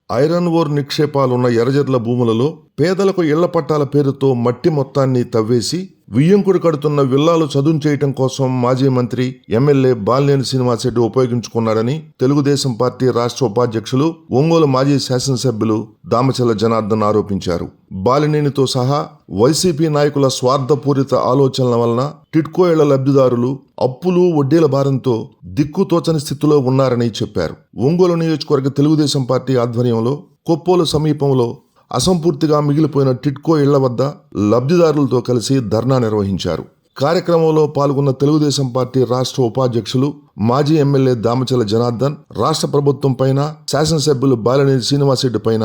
Iron ore నిక్షేపాలున్న Errajarla భూములలో పేదలకు ఇళ్ల పట్టాల పేరుతో మట్టి మొత్తాన్ని తవ్వేసి వియ్యంకుడు కడుతున్న విల్లాలు చదును చేయటం కోసం మాజీ మంత్రి ఎమ్మెల్యే బాలినేని శ్రీనివాసరెడ్డి ఉపయోగించుకున్నారని తెలుగుదేశం పార్టీ రాష్ట్ర ఉపాధ్యక్షులు ఒంగోలు మాజీ శాసనసభ్యులు దామచల్ల జనార్దన్ ఆరోపించారు. బాలినేనితో సహా వైసీపీ నాయకుల స్వార్థపూరిత ఆలోచనల వలన టిడ్కో ఇళ్ల లబ్ధిదారులు అప్పులు వడ్డీల భారంతో దిక్కుతోచని స్థితిలో ఉన్నారని చెప్పారు. ఒంగోలు నియోజకవర్గ తెలుగుదేశం పార్టీ ఆధ్వర్యంలో కొప్పోలు సమీపంలో అసంపూర్తిగా మిగిలిపోయిన టిడ్కో ఇళ్ల వద్ద లబ్ధిదారులతో కలిసి ధర్నా నిర్వహించారు. కార్యక్రమంలో పాల్గొన్న తెలుగుదేశం పార్టీ రాష్ట్ర ఉపాధ్యక్షులు మాజీ ఎమ్మెల్యే దామచల్ల జనార్దన్ రాష్ట్ర ప్రభుత్వం పైన, శాసనసభ్యులు బాలినేని శ్రీనివాసరెడ్డి పైన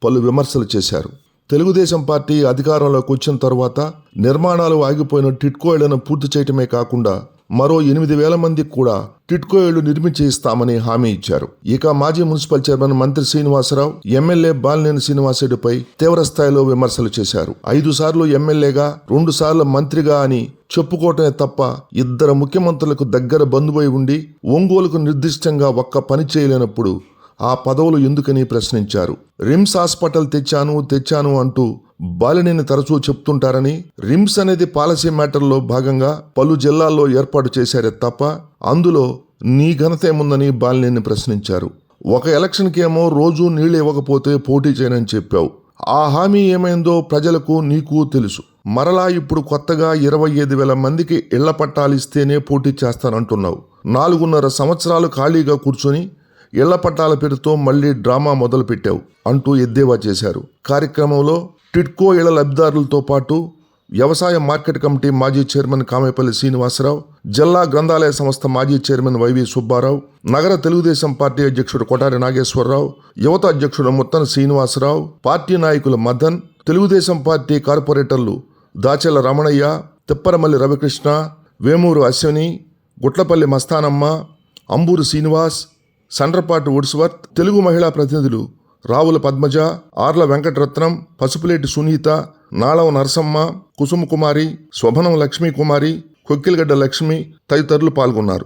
పలు విమర్శలు చేశారు. తెలుగుదేశం పార్టీ అధికారంలోకి వచ్చిన తరువాత నిర్మాణాలు ఆగిపోయిన టిడ్కో ఇళ్లను పూర్తి చేయటమే కాకుండా మరో 8,000 మందికి కూడా టిడ్కో ఇళ్లు నిర్మించి ఇస్తామని హామీ ఇచ్చారు. ఇక మాజీ మున్సిపల్ చైర్మన్ మంత్రి శ్రీనివాసరావు ఎమ్మెల్యే బాలినేని శ్రీనివాసరెడ్డిపై తీవ్ర స్థాయిలో విమర్శలు చేశారు. 5 సార్లు ఎమ్మెల్యేగా 2 సార్లు మంత్రిగా అని చెప్పుకోవటమే తప్ప ఇద్దరు ముఖ్యమంత్రులకు దగ్గర బంధువై ఉండి ఒంగోలుకు నిర్దిష్టంగా ఒక్క పని చేయలేనప్పుడు ఆ పదవులు ఎందుకని ప్రశ్నించారు. రిమ్స్ హాస్పిటల్ తెచ్చాను అంటూ బాలినేని తరచూ చెప్తుంటారని, రిమ్స్ అనేది పాలసీ మ్యాటర్లో భాగంగా పలు జిల్లాల్లో ఏర్పాటు చేశారే తప్ప అందులో నీ ఘనతేముందని బాలినేని ప్రశ్నించారు. ఒక ఎలక్షన్కి ఏమో రోజూ నీళ్లు ఇవ్వకపోతే పోటీ చేయనని చెప్పావు. ఆ హామీ ఏమైందో ప్రజలకు నీకు తెలుసు. మరలా ఇప్పుడు కొత్తగా 25,000 మందికి ఇళ్ల పట్టాలిస్తేనే పోటీ చేస్తానంటున్నావు. 4.5 సంవత్సరాలు ఖాళీగా కూర్చొని ఇళ్ల పట్టాల పేరుతో మళ్లీ డ్రామా మొదలుపెట్టావు అంటూ ఎద్దేవా చేశారు. కార్యక్రమంలో టిడ్కో ఇళ్ల లబ్ధిదారులతో పాటు వ్యవసాయ మార్కెట్ కమిటీ మాజీ చైర్మన్ కామేపల్లి శ్రీనివాసరావు, జిల్లా గ్రంథాలయ సంస్థ మాజీ చైర్మన్ వైవి సుబ్బారావు, నగర తెలుగుదేశం పార్టీ అధ్యక్షుడు కొటారి నాగేశ్వరరావు, యువత అధ్యక్షుడు ముత్తన శ్రీనివాసరావు, పార్టీ నాయకులు మదన్, తెలుగుదేశం పార్టీ కార్పొరేటర్లు దాచెల రమణయ్య, తిప్పరమల్లి రవికృష్ణ, వేమూరు అశ్విని, గుట్లపల్లి మస్తానమ్మ, అంబూరు శ్రీనివాస్, సండ్రపాటి వుడ్స్వర్త్, తెలుగు మహిళా ప్రతినిధులు రావుల పద్మజ, ఆర్ల వెంకటరత్నం, పసుపులేటి సునీత, నాళం నరసమ్మ, కుసుమ కుమారి, శోభనం లక్ష్మీకుమారి, కొక్కిలగడ్డ లక్ష్మి తదితరులు పాల్గొన్నారు.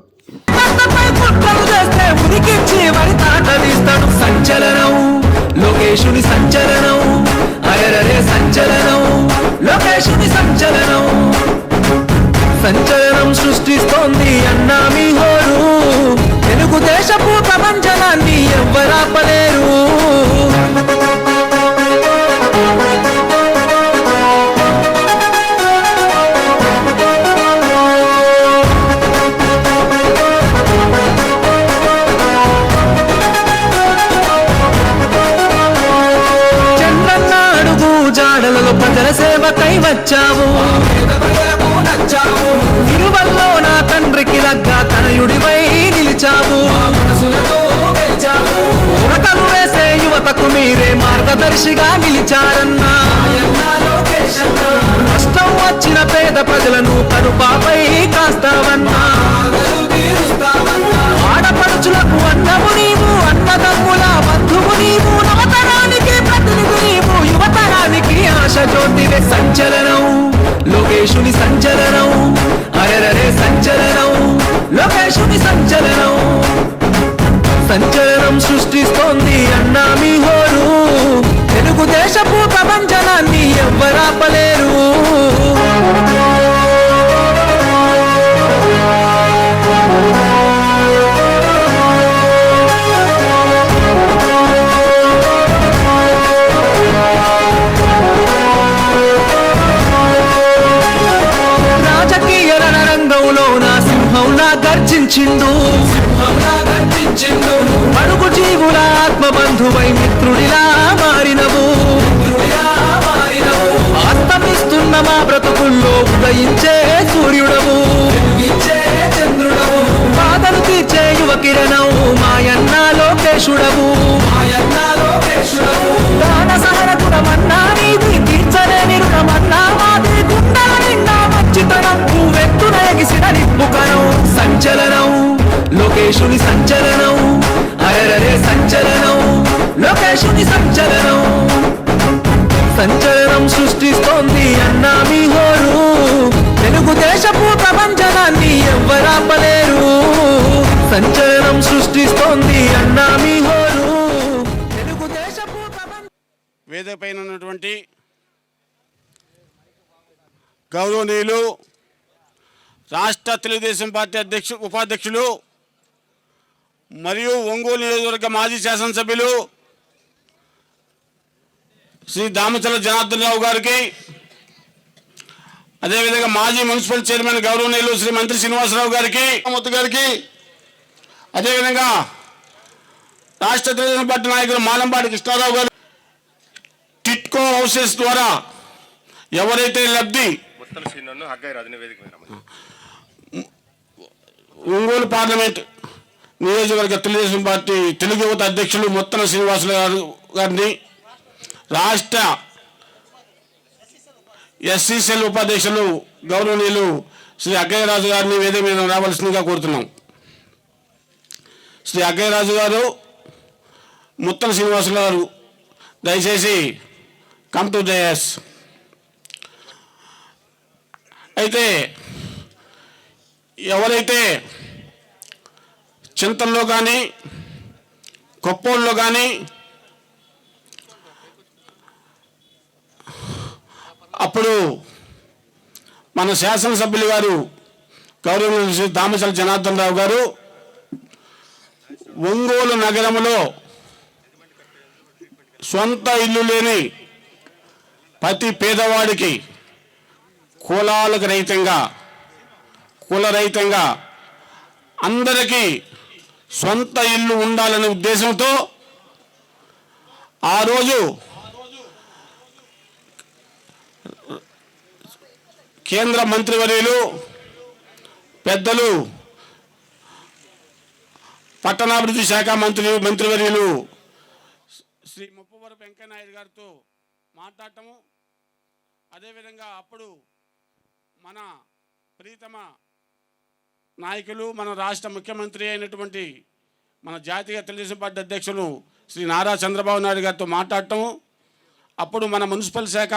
సంచలనం సృష్టిస్తోంది అన్నా మీ హోరు, తెలుగుదేశపు ప్రపంచనాన్ని ఎవ్వరాపలేరు. చంద్రన్న అడుగు జాడలలో ప్రజల సేవకై వచ్చావు. తిరువల్లో నా తండ్రికి లగ్గా తనయుడివై నిలిచావు. ఉరకలు వేసే యువతకు మీరే మార్గదర్శిగా నిలిచారన్నా. కష్టం వచ్చిన పేద ప్రజలను కరుపాపై కాస్తావన్నా. ఆడపడుచులకు అన్నము నీవు, అన్నదమ్ముల బంధువు నీవు, నవతరానికి ప్రతినిధి నీవు, యువతరానికి ఆశ జ్యోతివే. సంచలనం లోకేశుని సంచలనం, అరెరరే సంచలనం లోకేశుని సంచలనం. సంచలనం సృష్టిస్తోంది అన్నా మీ హోరు, తెలుగుదేశపు ప్రపంచనాన్ని ఎవ్వరాపలేరు. గర్జించిండు అడుగు జీవుల ఆత్మబంధువై మిత్రుడిలా మారినవు. అస్తమిస్తున్న మా బ్రతుకుల్లో ఉదయించే సూర్యుడవు, బాధలు తీర్చే యువ కిరణం మాయన్న లోకేశుడవు. దాన సహన గుణమన్నా నీది, తీర్చలేని రుణమన్నా మాది. గుండెల నిండా మంచితనం నువ్వెత్తున ఎగిసిన నిప్పుకనం. సంచలనం లోకేశుని సంచలనం, అరెరరే సంచలనం లోకేశుని సంచలనం. సంచలనం సృష్టిస్తోంది అన్నా మీ హోరు, తెలుగుదేశపు ప్రపంచనాన్ని ఎవ్వరాపలేరు. సంచలనం సృష్టిస్తోంది అన్నా మీ హోరు, తెలుగుదేశ వేదిక పైన ఉన్నటువంటి గౌరవనీయులు రాష్ట్ర తెలుగుదేశం పార్టీ ఉపాధ్యక్షులు మరియు ఒంగోలు నియోజకవర్గ మాజీ శాసనసభ్యులు శ్రీ దామచల జనార్దన్ రావు గారికి, అదేవిధంగా మాజీ మున్సిపల్ చైర్మన్ గౌరవనీయులు శ్రీ మంత్రి శ్రీనివాసరావు గారికి, ముత్తు గారికి, అదేవిధంగా రాష్ట్ర తెలుగుదేశం పార్టీ నాయకులు మాలంపాటి కృష్ణారావు గారు, టిట్కో హౌసెస్ ద్వారా ఎవరైతే లబ్ధి ఒంగోలు పార్లమెంట్ నియోజకవర్గ తెలుగుదేశం పార్టీ తెలుగు యువత అధ్యక్షులు ముత్తన శ్రీనివాసరావు గారిని, రాష్ట్ర ఎస్సీసీఎల్ ఉపాధ్యక్షులు గౌరవనీయులు శ్రీ అగ్గయ్యరాజు గారిని వేదిక మీద రావాల్సిందిగా కోరుతున్నాం. శ్రీ అగ్గయ్యరాజు గారు, ముత్తన శ్రీనివాసరావు గారు దయచేసి కమ్ టు డయాస్. అయితే ఎవరైతే చింతల్లో కానీ కొప్పోల్లో కానీ అప్పుడు మన శాసనసభ్యులు గారు గౌరవనీయులు శ్రీ దామచల జనార్దన్ రావు గారు ఒంగోలు నగరంలో సొంత ఇల్లు లేని ప్రతి పేదవాడికి కులరహితంగా అందరికీ సొంత ఇల్లు ఉండాలనే ఉద్దేశంతో ఆ రోజు కేంద్ర మంత్రివర్యులు పెద్దలు పట్టణాభివృద్ధి శాఖ మంత్రివర్యులు శ్రీ ముప్పవరపు వెంకయ్యనాయుడు గారితో మాట్లాడటము, అదేవిధంగా అప్పుడు మన ప్రీతమ నాయకులు మన రాష్ట్ర ముఖ్యమంత్రి అయినటువంటి మన జాతీయ తెలుగుదేశం పార్టీ అధ్యక్షులు శ్రీ నారా చంద్రబాబు నాయుడు గారితో మాట్లాడటము, అప్పుడు మన మున్సిపల్ శాఖ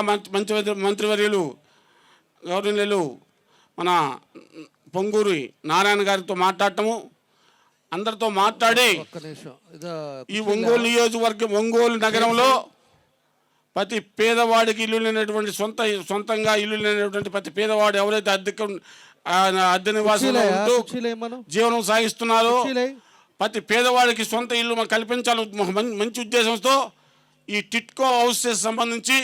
మంత్రివర్యులు గౌరవనీయులు మన పొంగూరి నారాయణ గారితో మాట్లాడటము, అందరితో మాట్లాడి ఈ ఒంగోలు నియోజకవర్గం ఒంగోలు నగరంలో ప్రతి పేదవాడికి ఇల్లు లేనటువంటి సొంతంగా ఇల్లు లేనటువంటి ప్రతి పేదవాడు ఎవరైతే అద్దె నివాసంలో ఉంటూ జీవనం సాగిస్తున్నారో ప్రతి పేదవాడికి సొంత ఇల్లు కల్పించాలని మంచి ఉద్దేశంతో ఈ టిట్కో హౌసెస్ సంబంధించి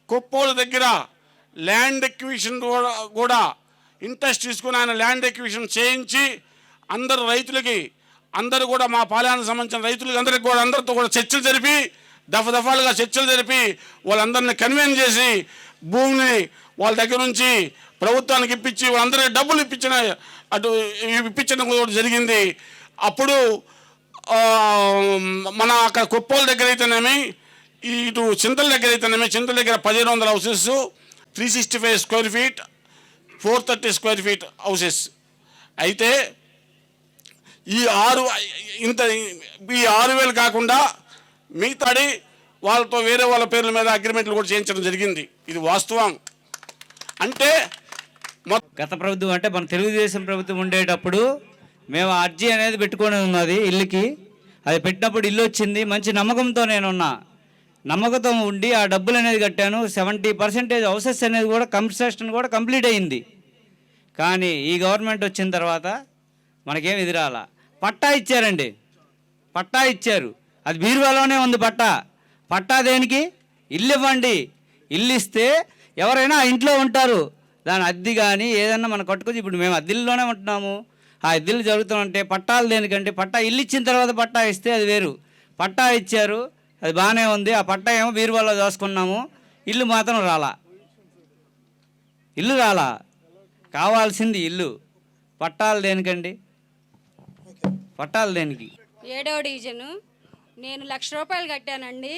కొప్పోలు దగ్గర ల్యాండ్ ఎక్విజిషన్ కూడా ఇంట్రెస్ట్ తీసుకుని ఆయన ల్యాండ్ ఎక్విజిషన్ చేయించి అందరూ కూడా మా పాలయానికి సంబంధించిన రైతులకి అందరితో కూడా చర్చలు జరిపి దఫాలుగా చర్చలు జరిపి వాళ్ళందరినీ కన్వీన్ చేసి భూమిని వాళ్ళ దగ్గర నుంచి ప్రభుత్వానికి ఇప్పించి వాళ్ళందరికీ డబ్బులు ఇప్పించడం కూడా జరిగింది. అప్పుడు మన అక్కడ కొప్పోల దగ్గర అయితేనేమి ఇటు చింతల దగ్గర అయితేనేమి చింతల దగ్గర 1500 houses 365 square feet 430 square feet houses అయితే ఈ 6,000 కాకుండా మిగతాడి వాళ్ళతో వేరే వాళ్ళ పేర్ల మీద అగ్రిమెంట్లు కూడా చేయించడం జరిగింది. ఇది వాస్తవం. అంటే గత ప్రభుత్వం అంటే మన తెలుగుదేశం ప్రభుత్వం ఉండేటప్పుడు మేము అర్జీ అనేది పెట్టుకొని ఉన్నది ఇల్లుకి. అది పెట్టినప్పుడు ఇల్లు వచ్చింది, మంచి నమ్మకంతో నేనున్నా. నమ్మకంతో ఉండి ఆ డబ్బులు అనేది కట్టాను. 70% హౌసెస్ అనేది కూడా కన్స్ట్రక్షన్ కూడా కంప్లీట్ అయింది. కానీ ఈ గవర్నమెంట్ వచ్చిన తర్వాత మనకేం ఎదురాల. పట్టా ఇచ్చారండి, పట్టా ఇచ్చారు. అది బీరువాలోనే ఉంది పట్టా దేనికి? ఇల్లు ఇవ్వండి. ఇల్లు ఇస్తే ఎవరైనా ఆ ఇంట్లో ఉంటారు. దాని అద్దె కానీ ఏదన్నా మనం కట్టుకొని ఇప్పుడు మేము అద్దెల్లోనే ఉంటున్నాము. ఆ అద్దెలు జరుగుతుంటే పట్టాలు దేనికంటే పట్టా ఇల్లు ఇచ్చిన తర్వాత పట్టా ఇస్తే అది వేరు. పట్టా ఇచ్చారు, అది బాగానే ఉంది. ఆ పట్టా ఏమో బీరువాలో దోసుకున్నాము. ఇల్లు మాత్రం రాలా. కావాల్సింది ఇల్లు. పట్టాలు దేనికండి? పట్టాలు దేనికి? 7వ డివిజను. నేను 1,00,000 రూపాయలు కట్టానండి.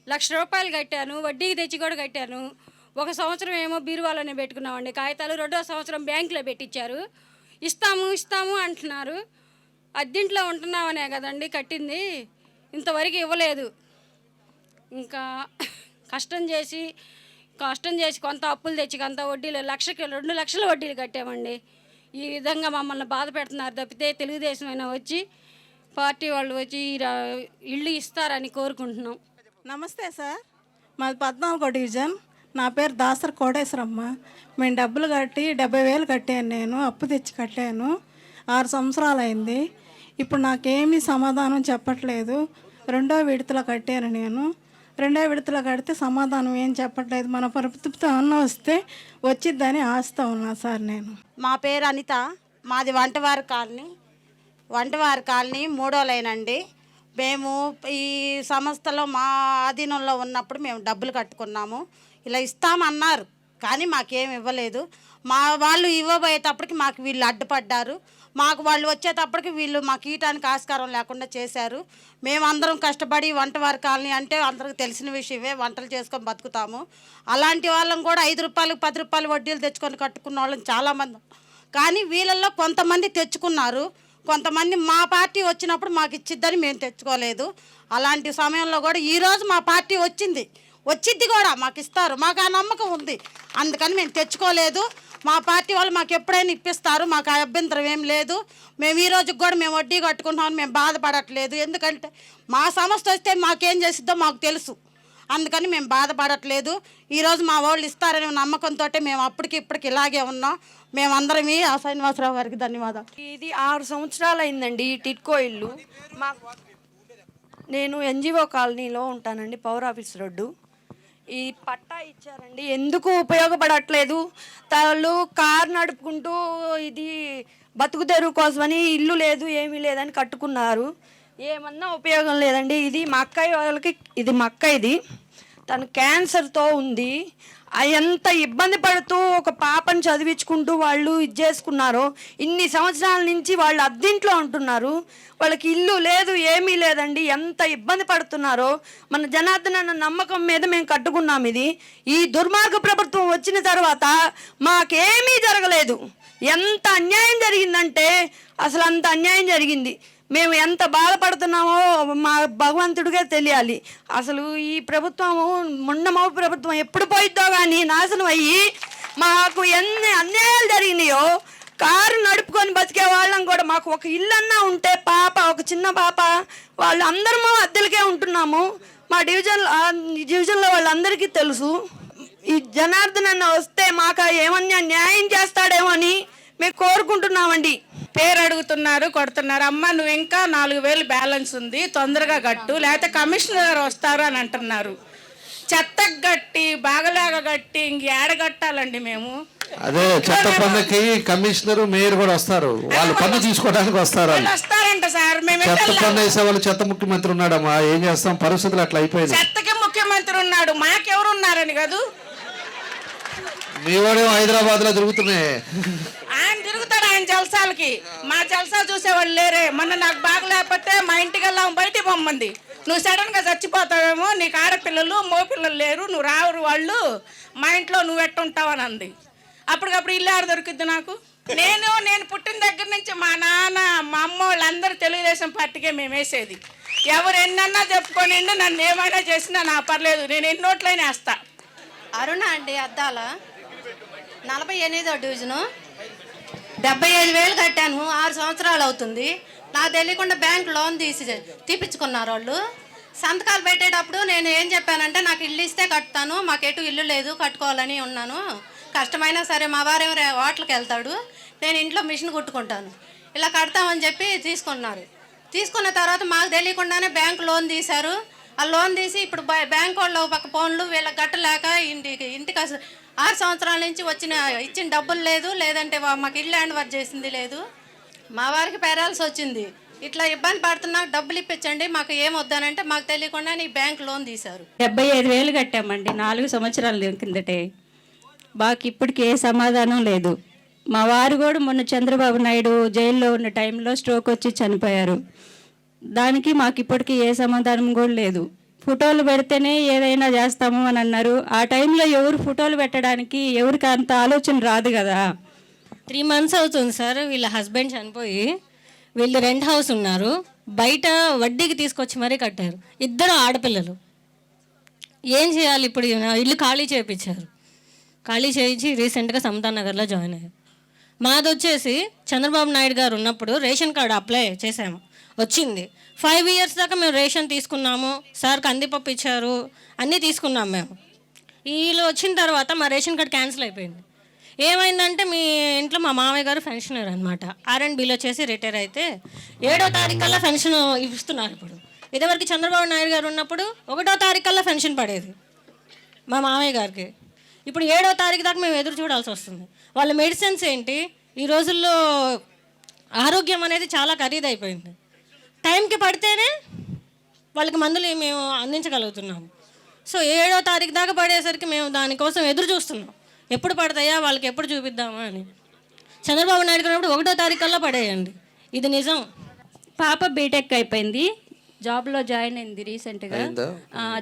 1,00,000 రూపాయలు కట్టాను, వడ్డీకి తెచ్చి కూడా కట్టాను. 1 సంవత్సరం ఏమో బీరువాలోనే పెట్టుకున్నామండి కాగితాలు. 2వ సంవత్సరం బ్యాంకులో పెట్టించారు. ఇస్తాము అంటున్నారు. అద్దెంట్లో ఉంటున్నామనే కదండి కట్టింది, ఇంతవరకు ఇవ్వలేదు. ఇంకా కష్టం చేసి కొంత అప్పులు తెచ్చి కొంత వడ్డీలు 2 లక్షల వడ్డీలు కట్టామండి. ఈ విధంగా మమ్మల్ని బాధ పెడుతున్నారు తప్పితే తెలుగుదేశం అయినా వచ్చి పార్టీ వాళ్ళు వచ్చి ఇల్లు ఇస్తారని కోరుకుంటున్నాం. నమస్తే సార్, మాది 14వ డివిజన్. నా పేరు దాసర్ కోటేశ్వరమ్మ. మేము డబ్బులు కట్టి 70,000 కట్టాను. నేను అప్పు తెచ్చి కట్టాను. 6 సంవత్సరాలు అయింది. ఇప్పుడు నాకేమీ సమాధానం చెప్పట్లేదు. 2వ విడతలో కట్టాను నేను. 2వ విడతలో కడితే సమాధానం ఏం చెప్పట్లేదు. మన ప్రభుత్వం అన్న వస్తే వచ్చిద్దని ఆశతో ఉన్నా సార్ నేను. మా పేరు అనిత. మాది వంటవారి కాలనీ 3వ లైన్ అండి. మేము ఈ సంస్థలో మా ఆధీనంలో ఉన్నప్పుడు మేము డబ్బులు కట్టుకున్నాము. ఇలా ఇస్తామన్నారు కానీ మాకేం ఇవ్వలేదు. మా వాళ్ళు ఇవ్వబోయేటప్పటికి మాకు వీళ్ళు అడ్డుపడ్డారు. మాకు వాళ్ళు వచ్చేటప్పటికి వీళ్ళు మాకు ఇయటానికి ఆస్కారం లేకుండా చేశారు. మేమందరం కష్టపడి వంటవారి కాలనీ అంటే అందరికి తెలిసిన విషయమే, వంటలు చేసుకొని బతుకుతాము. అలాంటి వాళ్ళం కూడా 5 రూపాయలు 10 రూపాయలు వడ్డీలు తెచ్చుకొని కట్టుకున్న వాళ్ళని చాలామంది. కానీ వీళ్ళల్లో కొంతమంది తెచ్చుకున్నారు, కొంతమంది మా పార్టీ వచ్చినప్పుడు మాకు ఇచ్చిద్దని మేము తెచ్చుకోలేదు. అలాంటి సమయంలో కూడా ఈరోజు మా పార్టీ వచ్చిద్ది కూడా మాకు ఇస్తారు, మాకు ఆ నమ్మకం ఉంది. అందుకని మేము తెచ్చుకోలేదు. మా పార్టీ వాళ్ళు మాకు ఎప్పుడైనా ఇప్పిస్తారు, మాకు ఆ అభ్యంతరం ఏం లేదు. మేము ఈ రోజుకి కూడా మేము వడ్డీ కట్టుకుంటామని మేము బాధపడట్లేదు. ఎందుకంటే మా సంస్థ వస్తే మాకేం చేసిద్దో మాకు తెలుసు. అందుకని మేము బాధపడట్లేదు. ఈరోజు మా వాళ్ళు ఇస్తారనే నమ్మకంతో మేము అప్పటికి ఇప్పటికి ఇలాగే ఉన్నాం. మేమందరం ఆ శ్రీనివాసరావు గారికి ధన్యవాదాలు. ఇది 6 సంవత్సరాలు అయిందండి ఈ టిట్కో ఇల్లు. నేను ఎన్జిఓ కాలనీలో ఉంటానండి, పవర్ ఆఫీస్ రోడ్డు. ఈ పట్టా ఇచ్చారండి, ఎందుకు ఉపయోగపడట్లేదు. వాళ్ళు కారు నడుపుకుంటూ ఇది బతుకు తెరువు కోసమని ఇల్లు లేదు ఏమీ లేదని కట్టుకున్నారు. ఏమన్నా ఉపయోగం లేదండి. ఇది మా అక్కయ్య వాళ్ళకి, ఇది మా అక్కయ్యది, తను క్యాన్సర్తో ఉంది. ఎంత ఇబ్బంది పడుతూ ఒక పాపను చదివించుకుంటూ వాళ్ళు ఇది చేసుకున్నారో. ఇన్ని సంవత్సరాల నుంచి వాళ్ళు అద్దెంట్లో ఉంటున్నారు. వాళ్ళకి ఇల్లు లేదు ఏమీ లేదండి. ఎంత ఇబ్బంది పడుతున్నారో. మన జనార్దన్ అన్న నమ్మకం మీద మేము కట్టుకున్నాం ఇది. ఈ దుర్మార్గ ప్రభుత్వం వచ్చిన తర్వాత మాకేమీ జరగలేదు. ఎంత అన్యాయం జరిగిందంటే అసలు అంత అన్యాయం జరిగింది. మేము ఎంత బాధపడుతున్నామో మా భగవంతుడిగా తెలియాలి. అసలు ఈ ప్రభుత్వము మొండమో ప్రభుత్వం ఎప్పుడు పోయిద్దో కానీ నాశనం అయ్యి మాకు ఎన్ని అన్యాయాలు జరిగినాయో. కారు నడుపుకొని బతికే వాళ్ళం కూడా మాకు ఒక ఇల్లన్నా ఉంటే పాప, ఒక చిన్న పాప, వాళ్ళు అందరము అద్దెలకే ఉంటున్నాము. మా డివిజన్లో వాళ్ళందరికీ తెలుసు. ఈ జనార్దన్ అన్న వస్తే మాకు ఏమన్నా న్యాయం చేస్తాడేమో అని మేము కోరుకుంటున్నామండి. పేరు అడుగుతున్నారు, కొడుతున్నారు. అమ్మ నువ్వు ఇంకా 4,000 బ్యాలెన్స్ ఉంది, తొందరగా కట్టు, లేకపోతే కమిషనర్ గారు వస్తారు అని అంటున్నారు. చెత్తకు కట్టి బాగలాగా కట్టి ఇంకేడ కట్టాలండి మేము. అదే చెత్త పన్నుకి కమిషనర్ మేయర్ కూడా వస్తారు, వాళ్ళు పన్ను తీసుకోవడానికి వస్తారు. వస్తారంట సార్. మేము చెత్త పన్ను వేసే వాళ్ళు చెత్త ముఖ్యమంత్రి ఉన్నాడమ్మా, ఏం చేస్తాం, పరిస్థితులు అట్లా అయిపోయింది. చెత్తకి ముఖ్యమంత్రి ఉన్నాడు, మాకెవరు ఉన్నారని కాదు. మీ వాడేమో హైదరాబాద్ లో తిరుగుతున్నాయి. ఆయన తిరుగుతాడు ఆయన జలసాలకి, మా జలసా చూసేవాళ్ళు లేరే. మొన్న నాకు బాగలేకపోతే మా ఇంటికి వెళ్ళాము, బయటికి పొమ్మంది. నువ్వు సడన్గా చచ్చిపోతావేమో, నీకు ఆడపిల్లలు మోపిల్లలు లేరు, నువ్వు రావురు వాళ్ళు, మా ఇంట్లో నువ్వు ఎట్టుంటావని అంది. అప్పటికప్పుడు ఇల్లు ఆడ దొరికిద్ది నాకు. నేను పుట్టిన దగ్గర నుంచి మా నాన్న మా అమ్మ వాళ్ళందరూ తెలుగుదేశం పార్టీకే మేము వేసేది. ఎవరు ఎన్నన్నా చెప్పుకొని నన్ను ఏమైనా చేసినా నా పర్లేదు, నేను ఎన్ని నోట్లైనా వేస్తా. అరుణ అండి, అద్దాల 48వ డివిజను. 75,000 కట్టాను. 6 సంవత్సరాలు అవుతుంది. నాకు తెలియకుండా బ్యాంక్ లోన్ తీపించుకున్నారు వాళ్ళు. సంతకాలు పెట్టేటప్పుడు నేను ఏం చెప్పానంటే నాకు ఇల్లు ఇస్తే కట్టుతాను, మాకెటు ఇల్లు లేదు, కట్టుకోవాలని ఉన్నాను. కష్టమైనా సరే మా వారేమో హోటల్కి వెళ్తాడు, నేను ఇంట్లో మిషన్ కుట్టుకుంటాను, ఇలా కడతామని చెప్పి తీసుకున్నారు. తీసుకున్న తర్వాత మాకు తెలియకుండానే బ్యాంక్ లోన్ తీశారు. ఆ లోన్ తీసి ఇప్పుడు బ్యాంక్ వాళ్ళు పక్క ఫోన్లు వీళ్ళకి గట్టలేక ఇంటికి 6 సంవత్సరాల నుంచి ఇచ్చిన డబ్బులు లేదు, లేదంటే మాకు ఇల్లు హ్యాండ్ ఓవర్ చేసింది లేదు. మా వారికి పెరాల్సి వచ్చింది. ఇట్లా ఇబ్బంది పడుతున్నా, డబ్బులు ఇప్పించండి, మాకు ఏం వద్దానంటే మాకు తెలియకుండా నీ బ్యాంక్ లోన్ తీశారు. 75,000 కట్టామండి 4 సంవత్సరాల కిందటే. మాకు ఇప్పటికి ఏ సమాధానం లేదు. మా వారు కూడా మొన్న చంద్రబాబు నాయుడు జైల్లో ఉన్న టైంలో స్ట్రోక్ వచ్చి చనిపోయారు. దానికి మాకు ఇప్పటికీ ఏ సమాధానం కూడా లేదు. ఫోటోలు పెడితేనే ఏదైనా చేస్తాము అని అన్నారు. ఆ టైంలో ఎవరు ఫోటోలు పెట్టడానికి ఎవరికి అంత ఆలోచన రాదు కదా. 3 months అవుతుంది సార్. వీళ్ళ హస్బెండ్ చనిపోయి వీళ్ళు రెంట్ హౌస్ ఉన్నారు, బయట వడ్డీకి తీసుకొచ్చి మరీ కట్టారు. 2 ఆడపిల్లలు. ఏం చేయాలి ఇప్పుడు? ఇల్లు ఖాళీ చేయించారు. ఖాళీ చేయించి రీసెంట్గా సమతా నగర్లో జాయిన్ అయ్యారు. మాది వచ్చేసి చంద్రబాబు నాయుడు గారు ఉన్నప్పుడు రేషన్ కార్డు అప్లై చేసాము. వచ్చింది. 5 years దాకా మేము రేషన్ తీసుకున్నాము, సార్ కందిపప్పు ఇచ్చారు, అన్నీ తీసుకున్నాం మేము. వీళ్ళు వచ్చిన తర్వాత మా రేషన్ కార్డ్ క్యాన్సిల్ అయిపోయింది. ఏమైందంటే మీ ఇంట్లో మా మామయ్య గారు పెన్షనర్ అనమాట, R&Bలో చేసి రిటైర్ అయితే 7వ తారీఖు కల్లా పెన్షన్ ఇస్తున్నారు. ఇప్పుడు ఇదివరకు చంద్రబాబు నాయుడు గారు ఉన్నప్పుడు 1వ తారీఖు కల్లా పెన్షన్ పడేది మా మామయ్య గారికి. ఇప్పుడు 7వ తారీఖు దాకా మేము ఎదురు చూడాల్సి వస్తుంది. వాళ్ళ మెడిసిన్స్ ఏంటి, ఈ రోజుల్లో ఆరోగ్యం అనేది చాలా ఖరీదైపోయింది. టైంకి పడితేనే వాళ్ళకి మందులు మేము అందించగలుగుతున్నాము. సో 7వ తారీఖు దాకా పడేసరికి మేము దానికోసం ఎదురు చూస్తున్నాం, ఎప్పుడు పడతాయా వాళ్ళకి ఎప్పుడు చూపిద్దామా అని. చంద్రబాబు నాయుడు గారు 1వ తారీఖు కల్లా పడేయండి, ఇది నిజం. పాప బీటెక్ అయిపోయింది, జాబ్లో జాయిన్ అయింది రీసెంట్గా.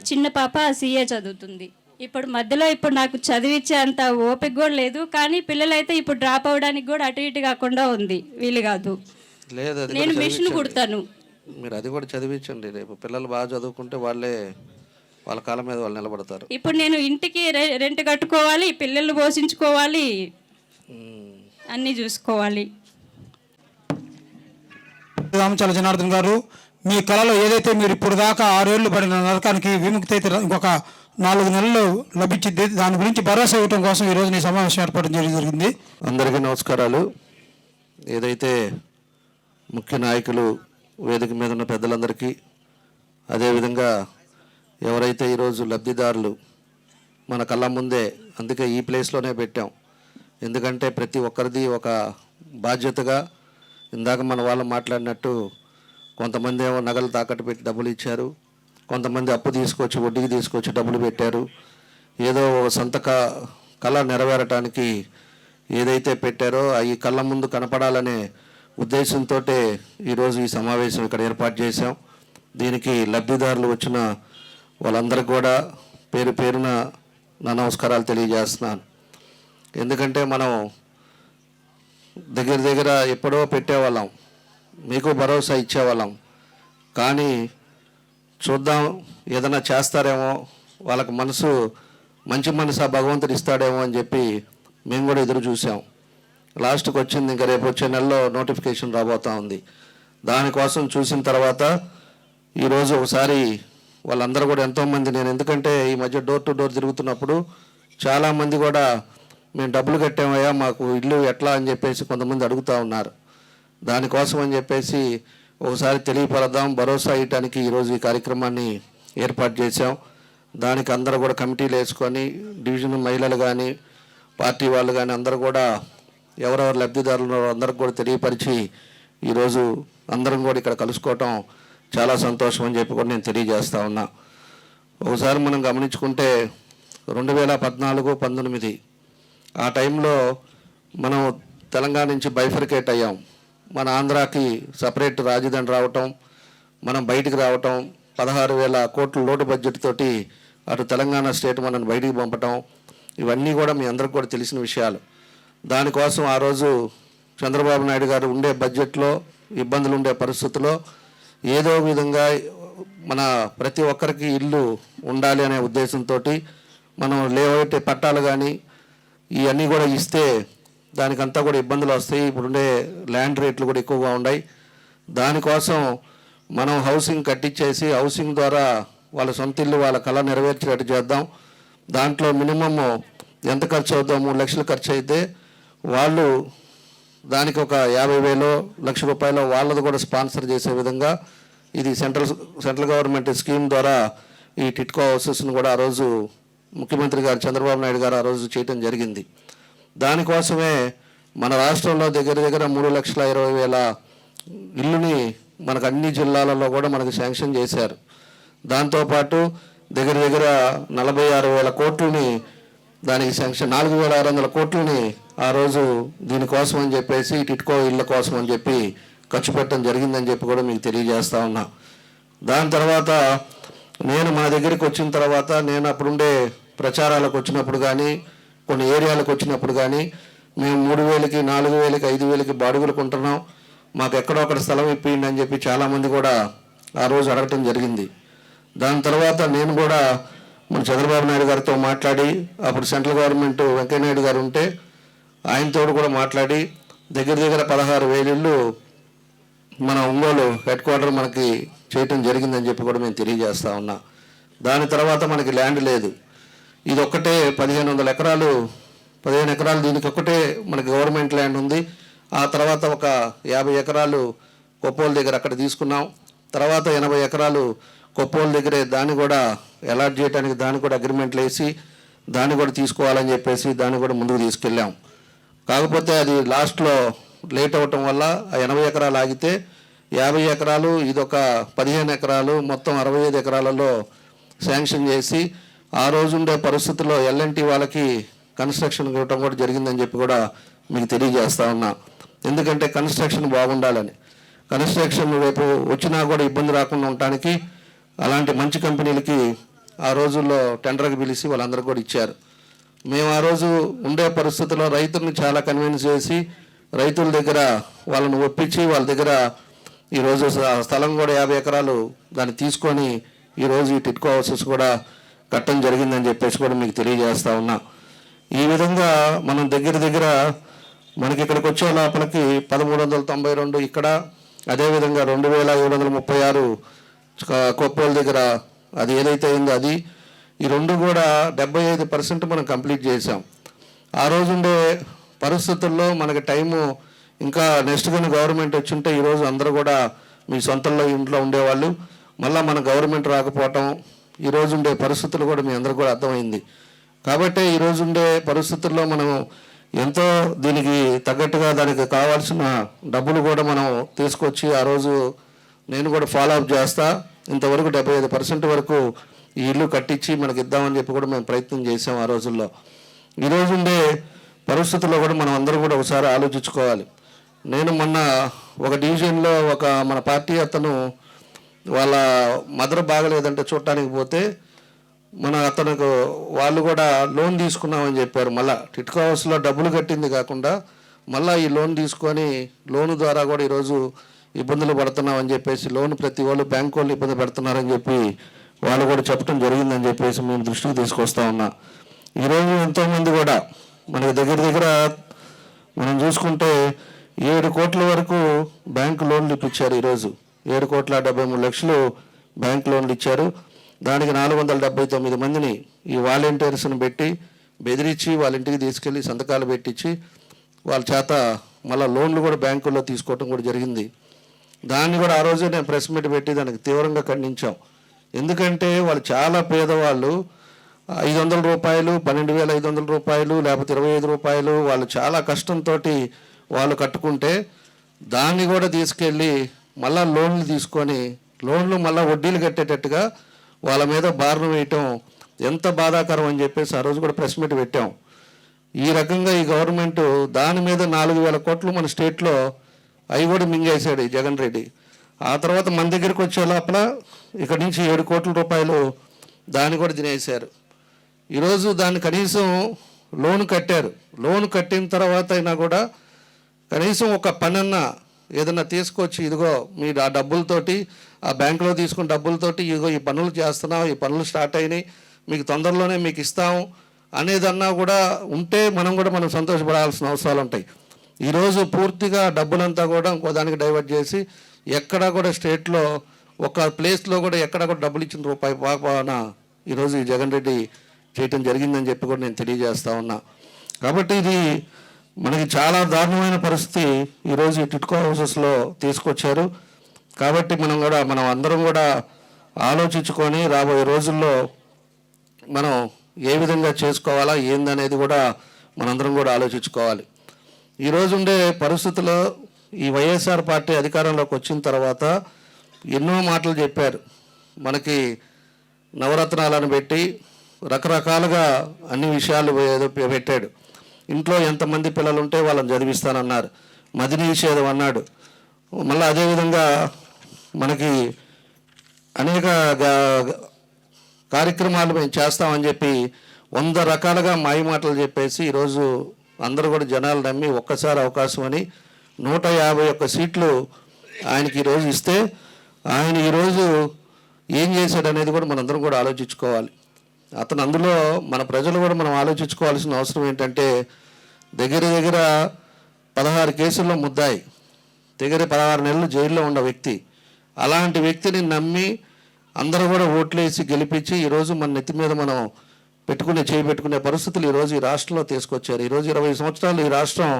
చిన్న పాప CA చదువుతుంది. ఇప్పుడు మధ్యలో నాకు చదివించే అంత ఓపిక కూడా లేదు, కానీ పిల్లలైతే ఇప్పుడు డ్రాప్ అవ్వడానికి కూడా అటు ఇటు కాకుండా ఉంది, వీలు కాదు. నేను మిషన్ కుడతాను. మీరు అది కూడా చదివించండి, రేపు పిల్లలు బాగా చదువుకుంటే వాళ్ళ కాళ్ళ మీద వాళ్ళు నిలబడతారు. ఇప్పుడు నేను ఇంటికి రెంట్ కట్టుకోవాలి, పిల్లలు పోషించుకోవాలి, అన్నీ చూసుకోవాలి. రామచల జనార్దన్ గారు, మీ కళలో ఏదైతే మీరు ఇప్పుడు దాకా 6 ఏళ్ళు పడిన నరకానికి విముక్తి అయితే ఇంకొక 4 నెలలు లభించింది, దాని గురించి భరోసా ఇవ్వడం కోసం ఈరోజు ఈ సమావేశం ఏర్పాటు చేయడం జరిగింది. అందరికీ నమస్కారాలు. ఏదైతే ముఖ్య నాయకులు, వేదిక మీద ఉన్న పెద్దలందరికీ, అదేవిధంగా ఎవరైతే ఈరోజు లబ్ధిదారులు మన కళ్ళ ముందే, అందుకే ఈ ప్లేస్లోనే పెట్టాం, ఎందుకంటే ప్రతి ఒక్కరిది ఒక బాధ్యతగా. ఇందాక మన వాళ్ళు మాట్లాడినట్టు కొంతమంది ఏమో నగలు తాకట్టు పెట్టి డబ్బులు ఇచ్చారు, కొంతమంది అప్పు తీసుకొచ్చి వడ్డీకి తీసుకొచ్చి డబ్బులు పెట్టారు. ఏదో సొంత కళ నెరవేరటానికి ఏదైతే పెట్టారో ఈ కళ్ళ ముందు కనపడాలనే ఉద్దేశంతో ఈరోజు ఈ సమావేశం ఇక్కడ ఏర్పాటు చేశాం. దీనికి లబ్ధిదారులు వచ్చిన వాళ్ళందరికీ కూడా పేరు పేరున నా నమస్కారాలు తెలియజేస్తున్నాను. ఎందుకంటే మనం దగ్గర ఎప్పుడో పెట్టేవాళ్ళం, మీకు భరోసా ఇచ్చేవాళ్ళం, కానీ చూద్దాం ఏదైనా చేస్తారేమో, వాళ్ళకి మంచి మనసు భగవంతుడు ఇస్తాడేమో అని చెప్పి మేము కూడా ఎదురు చూసాం. లాస్ట్కి వచ్చింది, ఇంకా రేపు వచ్చే నెలలో నోటిఫికేషన్ రాబోతూ ఉంది. దానికోసం చూసిన తర్వాత ఈరోజు ఒకసారి వాళ్ళందరూ కూడా ఎంతోమంది, నేను ఎందుకంటే ఈ మధ్య డోర్ టు డోర్ తిరుగుతున్నప్పుడు చాలామంది కూడా మేము డబ్బులు కట్టామయ్యా, మాకు ఇల్లు ఎట్లా అని చెప్పేసి కొంతమంది అడుగుతూ ఉన్నారు. దానికోసం అని చెప్పేసి ఒకసారి తెలియపరదాం, భరోసా ఇవ్వడానికి ఈరోజు ఈ కార్యక్రమాన్ని ఏర్పాటు చేశాం. దానికి అందరూ కూడా కమిటీలు వేసుకొని, డివిజన్ మహిళలు కానీ పార్టీ వాళ్ళు కానీ అందరూ కూడా ఎవరెవరు లబ్ధిదారులు అందరికి కూడా తెలియపరిచి ఈరోజు అందరం కూడా ఇక్కడ కలుసుకోవటం చాలా సంతోషం అని చెప్పి కూడా నేను తెలియజేస్తా ఉన్నా. ఒకసారి మనం గమనించుకుంటే 2014-19 ఆ టైంలో మనం తెలంగాణ నుంచి బైఫర్కేట్ అయ్యాం. మన ఆంధ్రాకి సపరేట్ రాజధాని రావటం, మనం బయటికి రావటం, 16,000 కోట్ల లోటు బడ్జెట్ తోటి అటు తెలంగాణ స్టేట్ మనల్ని బయటికి పంపటం, ఇవన్నీ కూడా మీ అందరికి కూడా తెలిసిన విషయాలు. దానికోసం ఆ రోజు చంద్రబాబు నాయుడు గారు ఉండే బడ్జెట్లో ఇబ్బందులు ఉండే పరిస్థితుల్లో ఏదో విధంగా మన ప్రతి ఒక్కరికి ఇల్లు ఉండాలి అనే ఉద్దేశంతో మనం లేఅవుట్ పట్టాలు కానీ ఇవన్నీ కూడా ఇస్తే దానికంతా కూడా ఇబ్బందులు వస్తాయి. ఇప్పుడుండే ల్యాండ్ రేట్లు కూడా ఎక్కువగా ఉన్నాయి. దానికోసం మనం హౌసింగ్ కట్టించేసి హౌసింగ్ ద్వారా వాళ్ళ సొంత ఇల్లు వాళ్ళ కళ నెరవేర్చేటట్టు చేద్దాం. దాంట్లో మినిమమ్ ఎంత ఖర్చు అవుతుందో 3 లక్షలు ఖర్చు అయితే వాళ్ళు దానికి ఒక 50,000 1,00,000 రూపాయలు వాళ్ళది కూడా స్పాన్సర్ చేసే విధంగా ఇది సెంట్రల్ గవర్నమెంట్ స్కీమ్ ద్వారా ఈ టిట్కో హౌసెస్ను కూడా ఆ రోజు ముఖ్యమంత్రి గారు చంద్రబాబు నాయుడు గారు ఆ రోజు చేయటం జరిగింది. దానికోసమే మన రాష్ట్రంలో దగ్గర 3,20,000 ఇల్లుని మనకు అన్ని జిల్లాలలో కూడా మనకు శాంక్షన్ చేశారు. దాంతోపాటు దగ్గర 46,000 కోట్లని దానికి శాంక్షన్ 4,600 కోట్లని ఆ రోజు దీనికోసం అని చెప్పేసి టిట్కో ఇళ్ళ కోసం అని చెప్పి ఖర్చు పెట్టడం జరిగిందని చెప్పి కూడా మీకు తెలియజేస్తా ఉన్నా. దాని తర్వాత నేను మా దగ్గరికి వచ్చిన తర్వాత నేను అప్పుడుండే ప్రచారాలకు వచ్చినప్పుడు కానీ కొన్ని ఏరియాలకు వచ్చినప్పుడు కానీ మేము 3,000కి 4,000కి 5,000కి బాడుగులు కొంటున్నాం, మాకు ఎక్కడో అక్కడ స్థలం ఇప్పిండి అని చెప్పి చాలామంది కూడా ఆ రోజు అడగటం జరిగింది. దాని తర్వాత నేను కూడా మన చంద్రబాబు నాయుడు గారితో మాట్లాడి అప్పుడు సెంట్రల్ గవర్నమెంట్ వెంకయ్యనాయుడు గారు ఉంటే ఆయనతో కూడా మాట్లాడి దగ్గర 16,000 ఇళ్ళు మన ఒంగోలు హెడ్ క్వార్టర్ మనకి చేయటం జరిగిందని చెప్పి కూడా మేము తెలియజేస్తా ఉన్నా. దాని తర్వాత మనకి ల్యాండ్ లేదు. ఇది ఒక్కటే 1500 ఎకరాలు, 15 ఎకరాలు దీనికి ఒక్కటే మనకి గవర్నమెంట్ ల్యాండ్ ఉంది. ఆ తర్వాత ఒక 50 ఎకరాలు కొప్పోల దగ్గర అక్కడ తీసుకున్నాం. తర్వాత 80 ఎకరాలు కొప్పోల దగ్గరే దాన్ని కూడా అలాట్ చేయడానికి దాన్ని కూడా అగ్రిమెంట్లు వేసి దాన్ని కూడా తీసుకోవాలని చెప్పేసి దాన్ని కూడా ముందుకు తీసుకెళ్ళాం. కాకపోతే అది లాస్ట్లో లేట్ అవ్వటం వల్ల ఆ 80 ఎకరాలు ఆగితే 50 ఎకరాలు ఇదొక 15 ఎకరాలు మొత్తం 65 ఎకరాలలో శాంక్షన్ చేసి ఆ రోజు ఉండే పరిస్థితుల్లో ఎల్ఎన్టీ వాళ్ళకి కన్స్ట్రక్షన్ ఇవ్వటం కూడా జరిగిందని చెప్పి కూడా మీకు తెలియజేస్తా ఉన్నా. ఎందుకంటే కన్స్ట్రక్షన్ బాగుండాలని, కన్స్ట్రక్షన్ రేపు వచ్చినా కూడా ఇబ్బంది రాకుండా ఉండటానికి అలాంటి మంచి కంపెనీలకి ఆ రోజుల్లో టెండర్కి పిలిచి వాళ్ళందరూ కూడా ఇచ్చారు. మేము ఆ రోజు ఉండే పరిస్థితుల్లో రైతుల్ని చాలా కన్విన్స్ చేసి రైతుల దగ్గర వాళ్ళని ఒప్పించి వాళ్ళ దగ్గర ఈరోజు స్థలం కూడా 50 ఎకరాలు దాన్ని తీసుకొని ఈరోజు ఈ టిట్కో హౌసెస్ కూడా కట్టడం జరిగిందని చెప్పేసి కూడా మీకు తెలియజేస్తా ఉన్నా. ఈ విధంగా మనం దగ్గర మనకి ఇక్కడికి వచ్చే లోపలికి 1392 ఇక్కడ, అదేవిధంగా 2736 కొప్పోల దగ్గర అది ఏదైతే అయిందో అది, ఈ రెండు కూడా 75% మనం కంప్లీట్ చేసాం. ఆ రోజు ఉండే పరిస్థితుల్లో మనకి టైము ఇంకా నెక్స్ట్ కానీ గవర్నమెంట్ వచ్చి ఉంటే ఈరోజు అందరూ కూడా మీ సొంతంలో ఇంట్లో ఉండేవాళ్ళు. మళ్ళీ మన గవర్నమెంట్ రాకపోవటం ఈరోజు ఉండే పరిస్థితులు కూడా మీ అందరూ కూడా అర్థమైంది. కాబట్టి ఈరోజు ఉండే పరిస్థితుల్లో మనం ఎంతో దీనికి తగ్గట్టుగా దానికి కావాల్సిన డబ్బులు కూడా మనం తీసుకొచ్చి ఆ రోజు నేను కూడా ఫాలో అప్ చేస్తా. ఇంతవరకు 75% వరకు ఈ ఇల్లు కట్టించి మనకి ఇద్దామని చెప్పి కూడా మేము ప్రయత్నం చేసాం ఆ రోజుల్లో. ఈరోజు ఉండే పరిస్థితుల్లో కూడా మనం అందరూ కూడా ఒకసారి ఆలోచించుకోవాలి. నేను మొన్న ఒక డివిజన్లో ఒక మన పార్టీ అతను వాళ్ళ మదర్ బాగలేదంటే చూడటానికి పోతే అతనికి వాళ్ళు కూడా లోన్ తీసుకున్నామని చెప్పారు. మళ్ళీ టిట్కో హౌస్లో డబ్బులు కట్టింది కాకుండా మళ్ళీ ఈ లోన్ తీసుకొని లోను ద్వారా కూడా ఈరోజు ఇబ్బందులు పడుతున్నామని చెప్పేసి లోన్ ప్రతి వాళ్ళు బ్యాంకు వాళ్ళు ఇబ్బంది పెడుతున్నారని చెప్పి వాళ్ళు కూడా చెప్పడం జరిగిందని చెప్పేసి మేము దృష్టికి తీసుకొస్తా ఉన్నా. ఈరోజు ఎంతోమంది కూడా మనకి దగ్గర మనం చూసుకుంటే 7 కోట్ల వరకు బ్యాంకు లోన్లు ఇప్పించారు. ఈరోజు 7,73,00,000 బ్యాంక్ లోన్లు ఇచ్చారు. దానికి 479 మందిని ఈ వాలంటీర్స్ని పెట్టి బెదిరించి వాళ్ళ ఇంటికి తీసుకెళ్ళి సంతకాలు పెట్టించి వాళ్ళ చేత మళ్ళీ లోన్లు కూడా బ్యాంకుల్లో తీసుకోవటం కూడా జరిగింది. దాన్ని కూడా ఆ రోజే నేను ప్రెస్ మీట్ పెట్టి దానికి తీవ్రంగా ఖండించాం. ఎందుకంటే వాళ్ళు చాలా పేదవాళ్ళు, 500 రూపాయలు, 12,500 రూపాయలు, లేకపోతే 25 రూపాయలు వాళ్ళు చాలా కష్టంతో వాళ్ళు కట్టుకుంటే దాన్ని కూడా తీసుకెళ్ళి మళ్ళా లోన్లు తీసుకొని లోన్లు మళ్ళీ వడ్డీలు కట్టేటట్టుగా వాళ్ళ మీద భారం వేయటం ఎంత బాధాకరం అని చెప్పేసి ఆ రోజు కూడా ప్రెస్ మీట్ పెట్టాం. ఈ రకంగా ఈ గవర్నమెంట్ దాని మీద 4,000 కోట్లు మన స్టేట్లో అవి కూడా మింగేశాడు ఈ జగన్ రెడ్డి. ఆ తర్వాత మన దగ్గరికి వచ్చే లోపల ఇక్కడ నుంచి 7 కోట్ల రూపాయలు దాన్ని కూడా తినేశారు. ఈరోజు దాన్ని కనీసం లోన్ కట్టారు. లోన్ కట్టిన తర్వాత అయినా కూడా కనీసం ఒక పనన్నా ఏదన్నా తీసుకొచ్చి ఇదిగో మీరు ఆ డబ్బులతోటి ఆ బ్యాంకులో తీసుకున్న డబ్బులతోటి ఇదిగో ఈ పనులు చేస్తున్నాం, ఈ పనులు స్టార్ట్ అయినాయి, మీకు తొందరలోనే మీకు ఇస్తాము అనేదన్నా కూడా ఉంటే మనం సంతోషపడాల్సిన అవసరాలు ఉంటాయి. ఈరోజు పూర్తిగా డబ్బులంతా కూడా ఇంకో దానికి డైవర్ట్ చేసి ఎక్కడా కూడా స్టేట్లో ఒక ప్లేస్లో కూడా ఎక్కడా కూడా డబ్బులు ఇచ్చిన రూపాయి పాపన ఈరోజు ఈ జగన్ రెడ్డి చేయటం జరిగిందని చెప్పి కూడా నేను తెలియజేస్తా ఉన్నా. కాబట్టి ఇది మనకి చాలా దారుణమైన పరిస్థితి ఈరోజు ఈ టిట్కో హౌసెస్లో తీసుకొచ్చారు. కాబట్టి మనం అందరం కూడా ఆలోచించుకొని రాబోయే రోజుల్లో మనం ఏ విధంగా చేసుకోవాలా ఏందనేది కూడా మనందరం కూడా ఆలోచించుకోవాలి. ఈరోజు ఉండే పరిస్థితుల్లో ఈ వైఎస్ఆర్ పార్టీ అధికారంలోకి వచ్చిన తర్వాత ఎన్నో మాటలు చెప్పారు. మనకి నవరత్నాలను పెట్టి రకరకాలుగా అన్ని విషయాలు ఏదో పెట్టాడు. ఇంట్లో ఎంతమంది పిల్లలు ఉంటే వాళ్ళని చదివిస్తానన్నారు, మదిని నిషేధం అన్నాడు. మళ్ళీ అదేవిధంగా మనకి అనేక కార్యక్రమాలు మేము చేస్తామని చెప్పి 100 రకాలుగా మాయ మాటలు చెప్పేసి ఈరోజు అందరూ కూడా జనాలు నమ్మి ఒక్కసారి అవకాశం అని 151 సీట్లు ఆయనకి ఈరోజు ఇస్తే ఆయన ఈరోజు ఏం చేశాడు అనేది కూడా మనందరం కూడా ఆలోచించుకోవాలి. అతను అందులో మన ప్రజలు కూడా మనం ఆలోచించుకోవాల్సిన అవసరం ఏంటంటే దగ్గర 16 కేసుల్లో ముద్దాయి దగ్గర 16 నెలలు జైల్లో ఉన్న వ్యక్తి. అలాంటి వ్యక్తిని నమ్మి అందరూ కూడా ఓట్లేసి గెలిపించి ఈరోజు మన నెత్తి మీద మనం చేయబెట్టుకునే పరిస్థితులు ఈరోజు ఈ రాష్ట్రంలో తీసుకొచ్చారు. ఈరోజు 20 సంవత్సరాలు ఈ రాష్ట్రం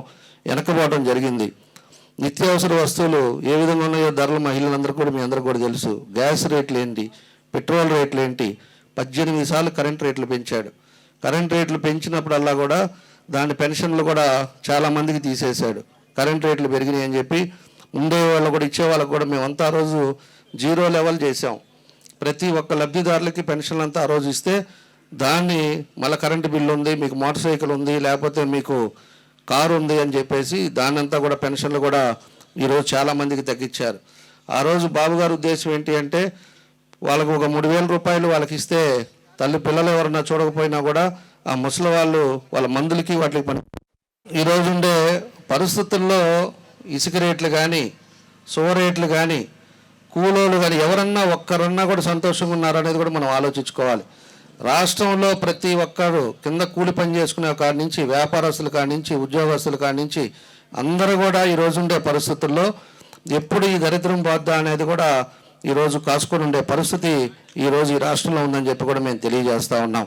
వెనకబడడం జరిగింది. నిత్యావసర వస్తువులు ఏ విధంగా ఉన్నాయో ధరలు మహిళలందరూ కూడా మీ అందరూ కూడా తెలుసు. గ్యాస్ రేట్లు ఏంటి, పెట్రోల్ రేట్లు ఏంటి, 18 సార్లు కరెంట్ రేట్లు పెంచాడు. కరెంట్ రేట్లు పెంచినప్పుడల్లా కూడా దాని పెన్షన్లు కూడా చాలామందికి తీసేశాడు. కరెంట్ రేట్లు పెరిగినాయి అని చెప్పి ఉండే వాళ్ళు కూడా ఇచ్చే వాళ్ళకు కూడా మేమంతా ఆ రోజు 0 లెవెల్ చేసాం. ప్రతి ఒక్క లబ్ధిదారులకి పెన్షన్లు అంతా ఆ రోజు ఇస్తే దాన్ని మళ్ళీ కరెంటు బిల్లు ఉంది, మీకు మోటార్ సైకిల్ ఉంది, లేకపోతే మీకు కారు ఉంది అని చెప్పేసి దాన్నంతా కూడా పెన్షన్లు కూడా ఈరోజు చాలామందికి తగ్గించారు. ఆ రోజు బాబు గారి ఉద్దేశం ఏంటి అంటే వాళ్ళకు ఒక 3,000 రూపాయలు వాళ్ళకి ఇస్తే తల్లి పిల్లలు ఎవరన్నా చూడకపోయినా కూడా ఆ ముసలి వాళ్ళు వాళ్ళ మందులకి వాటికి పని. ఈరోజు ఉండే పరిస్థితుల్లో ఇసుక రేట్లు కానీ, సో రేట్లు కానీ, కూలోళ్ళు కానీ ఎవరన్నా ఒక్కరన్నా కూడా సంతోషంగా ఉన్నారనేది కూడా మనం ఆలోచించుకోవాలి. రాష్ట్రంలో ప్రతి ఒక్కరు కింద కూలి పని చేసుకునే కాడి నుంచి, వ్యాపారస్తుల కాడి నుంచి, ఉద్యోగస్తుల కాడి నుంచి అందరూ కూడా ఈరోజు ఉండే పరిస్థితుల్లో ఎప్పుడు ఈ దరిద్రం పోద్దా అనేది కూడా ఈరోజు కాసుకొని ఉండే పరిస్థితి ఈరోజు ఈ రాష్ట్రంలో ఉందని చెప్పి కూడా మేము తెలియజేస్తూ ఉన్నాం.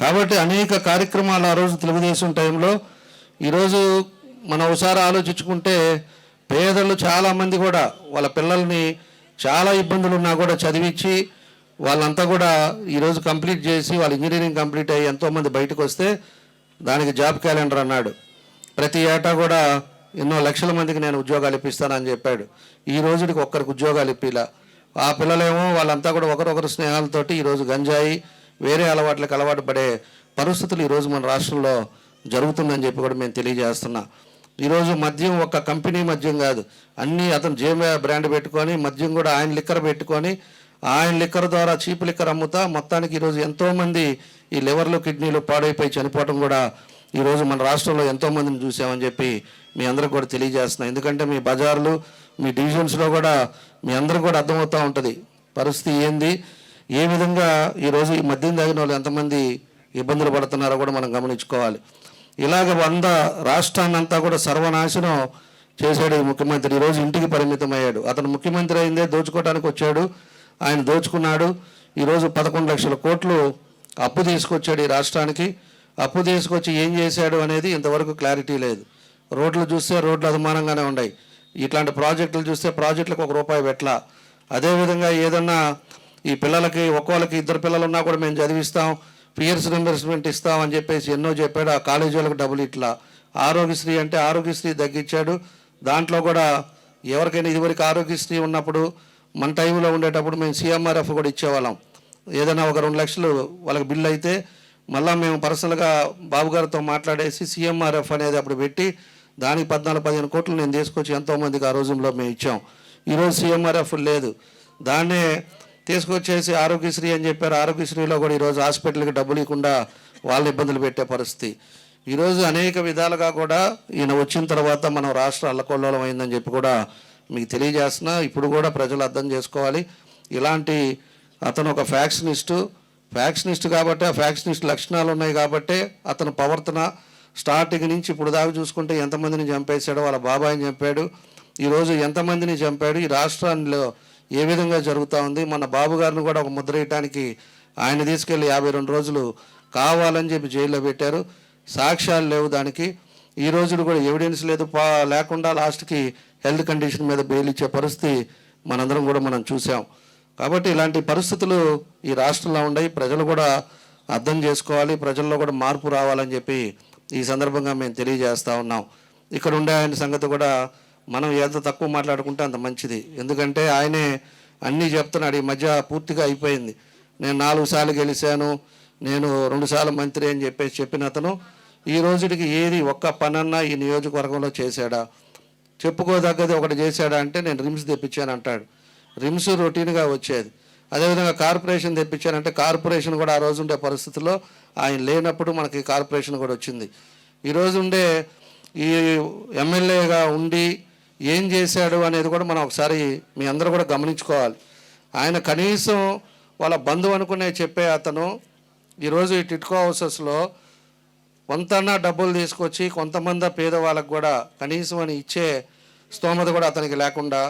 కాబట్టి అనేక కార్యక్రమాలు ఆ రోజు తెలుగుదేశం టైంలో ఈరోజు మనం ఒకసారి ఆలోచించుకుంటే పేదలు చాలామంది కూడా వాళ్ళ పిల్లల్ని చాలా ఇబ్బందులు ఉన్నా కూడా చదివించి వాళ్ళంతా కూడా ఈరోజు కంప్లీట్ చేసి వాళ్ళ ఇంజనీరింగ్ కంప్లీట్ అయ్యి ఎంతోమంది బయటకు వస్తే దానికి జాబ్ క్యాలెండర్ అన్నాడు. ప్రతి ఏటా కూడా ఎన్నో లక్షల మందికి నేను ఉద్యోగాలు ఇప్పిస్తానని చెప్పాడు. ఈ రోజుకి ఒక్కరికి ఉద్యోగాలు ఇప్పిలా. ఆ పిల్లలేమో వాళ్ళంతా కూడా ఒకరొకరు స్నేహాలతోటి ఈరోజు గంజాయి వేరే అలవాట్లకు అలవాటు పడే పరిస్థితులు ఈరోజు మన రాష్ట్రంలో జరుగుతుందని చెప్పి కూడా మేము తెలియజేస్తున్నా. ఈరోజు మద్యం ఒక్క కంపెనీ మద్యం కాదు, అన్నీ అతను జేమే బ్రాండ్ పెట్టుకొని మద్యం కూడా ఆయన లిక్కర్ పెట్టుకొని ఆయన లిక్కర్ ద్వారా చీప్ లిక్కర్ అమ్ముతా మొత్తానికి ఈరోజు ఎంతోమంది ఈ లివర్లు కిడ్నీలు పాడైపోయి చనిపోవడం కూడా ఈరోజు మన రాష్ట్రంలో ఎంతోమందిని చూసామని చెప్పి మీ అందరికి కూడా తెలియజేస్తున్నాం. ఎందుకంటే మీ బజార్లు మీ డివిజన్స్లో కూడా మీ అందరికి కూడా అర్థమవుతూ ఉంటుంది పరిస్థితి ఏంది, ఏ విధంగా ఈరోజు ఈ మద్యం తాగిన వాళ్ళు ఎంతమంది ఇబ్బందులు పడుతున్నారో కూడా మనం గమనించుకోవాలి. ఇలాగ 100 రాష్ట్రాన్ని అంతా కూడా సర్వనాశనం చేశాడు ఈ ముఖ్యమంత్రి. ఈరోజు ఇంటికి పరిమితం అయ్యాడు. అతను ముఖ్యమంత్రి అయిందే దోచుకోవడానికి వచ్చాడు, ఆయన దోచుకున్నాడు. ఈరోజు 11 లక్షల కోట్లు అప్పు తీసుకొచ్చాడు ఈ రాష్ట్రానికి. అప్పు తీసుకొచ్చి ఏం చేశాడు అనేది ఇంతవరకు క్లారిటీ లేదు. రోడ్లు చూస్తే రోడ్లు అధమానంగానే ఉన్నాయి. ఇట్లాంటి ప్రాజెక్టులు చూస్తే ప్రాజెక్టులకు ₹1 పెట్టలా. అదేవిధంగా ఏదన్నా ఈ పిల్లలకి ఒక్కోళ్ళకి 2 పిల్లలు ఉన్నా కూడా మేము చదివిస్తాం, పియర్స్ రింబర్స్మెంట్ ఇస్తాం అని చెప్పేసి ఎన్నో చెప్పాడు. ఆ కాలేజీ వాళ్ళకి డబ్బులు ఇట్లా. ఆరోగ్యశ్రీ అంటే ఆరోగ్యశ్రీ తగ్గించాడు. దాంట్లో కూడా ఎవరికైనా ఇదివరకు ఆరోగ్యశ్రీ ఉన్నప్పుడు మన టైంలో ఉండేటప్పుడు మేము CMRF కూడా ఇచ్చేవాళ్ళం. ఏదైనా ఒక 2 లక్షలు వాళ్ళకి బిల్లు అయితే మళ్ళీ మేము పర్సనల్గా బాబు గారితో మాట్లాడేసి CMRF అనేది అప్పుడు పెట్టి దానికి 14-15 కోట్లు నేను తీసుకొచ్చి ఎంతోమందికి ఆ రోజుల్లో మేము ఇచ్చాం. ఈరోజు CMRF లేదు, దాన్నే తీసుకొచ్చేసి ఆరోగ్యశ్రీ అని చెప్పారు. ఆరోగ్యశ్రీలో కూడా ఈరోజు హాస్పిటల్కి డబ్బులు ఇవ్వకుండా వాళ్ళని ఇబ్బందులు పెట్టే పరిస్థితి. ఈరోజు అనేక విధాలుగా కూడా ఈయన వచ్చిన తర్వాత మనం రాష్ట్ర అల్లకొల్లోలం అయిందని చెప్పి కూడా మీకు తెలియజేస్తున్నా. ఇప్పుడు కూడా ప్రజలు అర్థం చేసుకోవాలి, ఇలాంటి అతను ఒక ఫ్యాక్షనిస్ట్ కాబట్టి ఆ ఫ్యాక్షనిస్ట్ లక్షణాలు ఉన్నాయి కాబట్టి అతను ప్రవర్తన స్టార్టింగ్ నుంచి ఇప్పుడు దాకా చూసుకుంటే ఎంతమందిని చంపేశాడో, వాళ్ళ బాబాయిని చంపాడు, ఈరోజు ఎంతమందిని చంపాడు, ఈ రాష్ట్రంలో ఏ విధంగా జరుగుతూ ఉంది. మన బాబు గారిని కూడా ఒక ముద్ర వేయడానికి ఆయన తీసుకెళ్ళి 52 రోజులు కావాలని చెప్పి జైల్లో పెట్టారు. సాక్ష్యాలు లేవు దానికి. ఈ రోజులు కూడా ఎవిడెన్స్ లేదు, లేకుండా లాస్ట్కి హెల్త్ కండిషన్ మీద బెయిల్ ఇచ్చే పరిస్థితి మనందరం కూడా మనం చూసాం. కాబట్టి ఇలాంటి పరిస్థితులు ఈ రాష్ట్రంలో ఉన్నాయి. ప్రజలు కూడా అర్థం చేసుకోవాలి, ప్రజల్లో కూడా మార్పు రావాలని చెప్పి ఈ సందర్భంగా మేము తెలియజేస్తూ ఉన్నాం. ఇక్కడ ఉండే ఆయన సంగతి కూడా మనం ఎంత తక్కువ మాట్లాడుకుంటే అంత మంచిది. ఎందుకంటే ఆయనే అన్నీ చెప్తున్నాడు. ఈ మధ్య పూర్తిగా అయిపోయింది. నేను 4 సార్లు గెలిచాను, నేను 2 సార్లు మంత్రి అని చెప్పేసి చెప్పిన అతను ఈ రోజుకి ఏది ఒక్క పనన్నా ఈ నియోజకవర్గంలో చేశాడా, చెప్పుకోదగ్గది ఒకటి చేశాడా అంటే నేను రిమ్స్ తెప్పించాను అంటాడు. రిమ్స్ రొటీన్గా వచ్చేది. అదేవిధంగా కార్పొరేషన్ తెప్పించానంటే కార్పొరేషన్ కూడా ఆ రోజు ఉండే పరిస్థితుల్లో ఆయన లేనప్పుడు మనకి కార్పొరేషన్ కూడా వచ్చింది. ఈరోజు ఉండే ఈ ఎమ్మెల్యేగా ఉండి ఏం చేశాడు అనేది కూడా మనం ఒకసారి మీ అందరూ కూడా గమనించుకోవాలి. ఆయన కనీసం వాళ్ళ బంధువు అనుకునే చెప్పే అతను ఈరోజు ఈ టిట్కో హౌసెస్లో కొంతన్నా డబ్బులు తీసుకొచ్చి కొంతమంది పేదవాళ్ళకు కూడా కనీసం అని ఇచ్చే స్తోమత కూడా అతనికి లేకుండా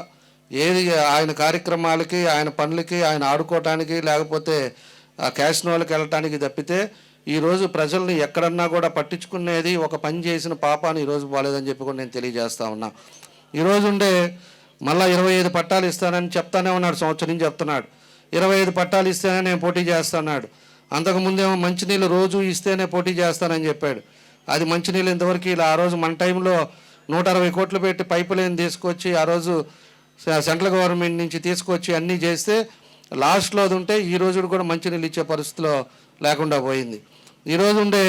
ఏది ఆయన కార్యక్రమాలకి, ఆయన పనులకి, ఆయన ఆడుకోవటానికి, లేకపోతే ఆ క్యాసినోలకు వెళ్ళటానికి తప్పితే ఈరోజు ప్రజల్ని ఎక్కడన్నా కూడా పట్టించుకునేది ఒక పని చేసిన పాపాన్ని ఈరోజు బాలేదని చెప్పి కూడా నేను తెలియజేస్తా ఉన్నా. ఈరోజు ఉండే మళ్ళీ 25 పట్టాలు ఇస్తానని చెప్తానే ఉన్నాడు, సంవత్సరం నుంచి చెప్తున్నాడు. 25 పట్టాలు ఇస్తేనే నేను పోటీ చేస్తాన్నాడు. అంతకుముందేమో మంచినీళ్ళు రోజు ఇస్తేనే పోటీ చేస్తానని చెప్పాడు. అది మంచినీళ్ళు ఇంతవరకు ఇలా ఆ రోజు మన టైంలో 160 కోట్లు పెట్టి పైపు లైన్ తీసుకొచ్చి ఆ రోజు సెంట్రల్ గవర్నమెంట్ నుంచి తీసుకొచ్చి అన్నీ చేస్తే లాస్ట్లో అది ఉంటే ఈ రోజు కూడా మంచినీళ్ళు ఇచ్చే పరిస్థితిలో లేకుండా పోయింది. ఈరోజు ఉండే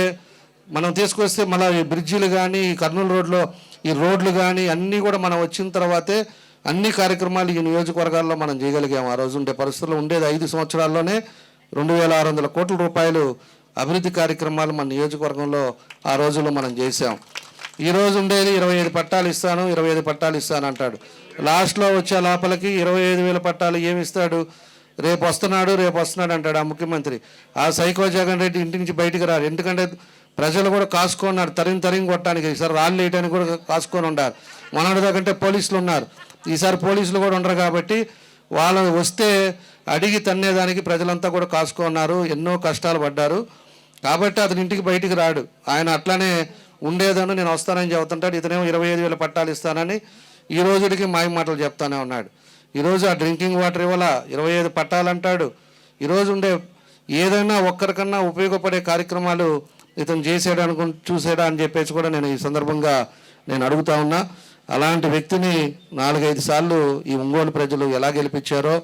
మనం తీసుకొస్తే మళ్ళీ ఈ బ్రిడ్జిలు కానీ, ఈ కర్నూలు రోడ్లో ఈ రోడ్లు కానీ అన్నీ కూడా మనం వచ్చిన తర్వాతే అన్ని కార్యక్రమాలు ఈ నియోజకవర్గాల్లో మనం చేయగలిగాము. ఆ రోజు ఉండే పరిస్థితుల్లో ఉండేది 5 సంవత్సరాల్లోనే 2600 కోట్ల రూపాయలు అభివృద్ధి కార్యక్రమాలు మన నియోజకవర్గంలో ఆ రోజుల్లో మనం చేసాం. ఈరోజు ఉండేది 25 పట్టాలు ఇస్తాను, 25 పట్టాలు ఇస్తాను అంటాడు. లాస్ట్లో వచ్చే లోపలికి 25,000 పట్టాలు ఏమి ఇస్తాడు? రేపు వస్తున్నాడు అంటాడు ఆ ముఖ్యమంత్రి. ఆ సైకో జగన్ రెడ్డి ఇంటి నుంచి బయటికి రాడు. ఎందుకంటే ప్రజలు కూడా కాసుకున్నారు, తరిం కొట్టడానికి. ఈసారి రాళ్ళు వేయడానికి కూడా కాసుకొని ఉన్నారు. మొన్నటిదాకంటే పోలీసులు ఉన్నారు, ఈసారి పోలీసులు కూడా ఉండరు. కాబట్టి వాళ్ళు వస్తే అడిగి తన్నేదానికి ప్రజలంతా కూడా కాసుకున్నారు, ఎన్నో కష్టాలు పడ్డారు. కాబట్టి అతని ఇంటికి బయటికి రాడు. ఆయన అట్లానే ఉండేదని నేను వస్తానని చెబుతుంటాడు. ఇతనేమో 25,000 పట్టాలు ఇస్తానని ఈ రోజుడికి మాయ మాటలు చెప్తానే ఉన్నాడు. ఈరోజు ఆ డ్రింకింగ్ వాటర్ ఇవ్వాల, 25 పట్టాలు అంటాడు. ఈరోజు ఉండే ఏదైనా ఒక్కరికన్నా ఉపయోగపడే కార్యక్రమాలు ఇతను చేసాడు చూసాడా అని చెప్పేసి కూడా నేను ఈ సందర్భంగా నేను అడుగుతా ఉన్నా. అలాంటి వ్యక్తిని 4-5 సార్లు ఈ ఒంగోలు ప్రజలు ఎలా గెలిపించారో,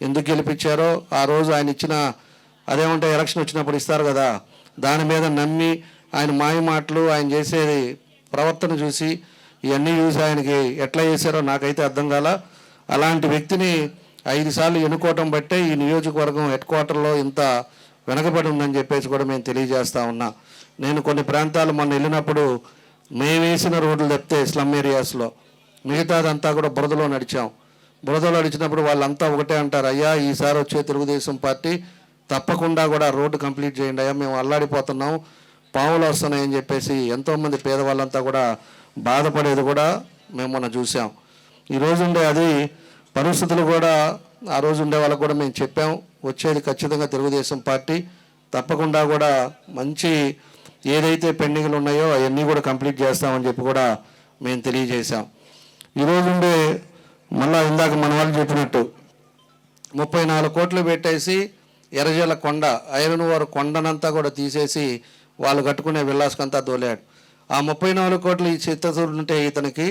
ఎందుకు గెలిపించారో, ఆ రోజు ఆయన ఇచ్చిన అదేమంటే ఎలక్షన్ వచ్చినప్పుడు ఇస్తారు కదా, దాని మీద నమ్మి ఆయన మాయ మాటలు, ఆయన చేసేది ప్రవర్తన చూసి ఇవన్నీ చూసి ఆయనకి ఎట్లా చేశారో నాకైతే అర్థం కాల. అలాంటి వ్యక్తిని 5 సార్లు ఎన్నుకోవటం బట్టే ఈ నియోజకవర్గం హెడ్ క్వార్టర్లో ఇంత వెనకబడి ఉందని చెప్పేసి కూడా మేము తెలియజేస్తా ఉన్నా. నేను కొన్ని ప్రాంతాలు మొన్న వెళ్ళినప్పుడు మేము వేసిన రోడ్లు తప్పితే స్లమ్ ఏరియాస్లో మిగతాదంతా కూడా బురదలో నడిచాం. బురదలో నడిచినప్పుడు వాళ్ళంతా ఒకటే అంటారు, అయ్యా ఈసారి వచ్చే తెలుగుదేశం పార్టీ తప్పకుండా కూడా రోడ్డు కంప్లీట్ చేయండి అయ్యా, మేము అల్లాడిపోతున్నాం, పాములు వస్తున్నాయని చెప్పేసి ఎంతోమంది పేదవాళ్ళంతా కూడా బాధపడేది కూడా మేము మొన్న చూసాం. ఈరోజు ఉండే అది పరిస్థితులు కూడా ఆ రోజు ఉండే వాళ్ళకు కూడా మేము చెప్పాం, వచ్చేది ఖచ్చితంగా తెలుగుదేశం పార్టీ, తప్పకుండా కూడా మంచి ఏదైతే పెండింగ్లు ఉన్నాయో అవన్నీ కూడా కంప్లీట్ చేస్తామని చెప్పి కూడా మేము తెలియజేశాం. ఈరోజు ఉండే మళ్ళీ ఇందాక మన వాళ్ళు చెప్పినట్టు 34 కోట్లు పెట్టేసి ఎర్రజల కొండ, ఐరన్ ఓర్ కొండనంతా కూడా తీసేసి వాళ్ళు కట్టుకునే విల్లాస్కంతా దోలాడు. ఆ 34 కోట్లు ఈ చిత్తూరుంటే ఇతనికి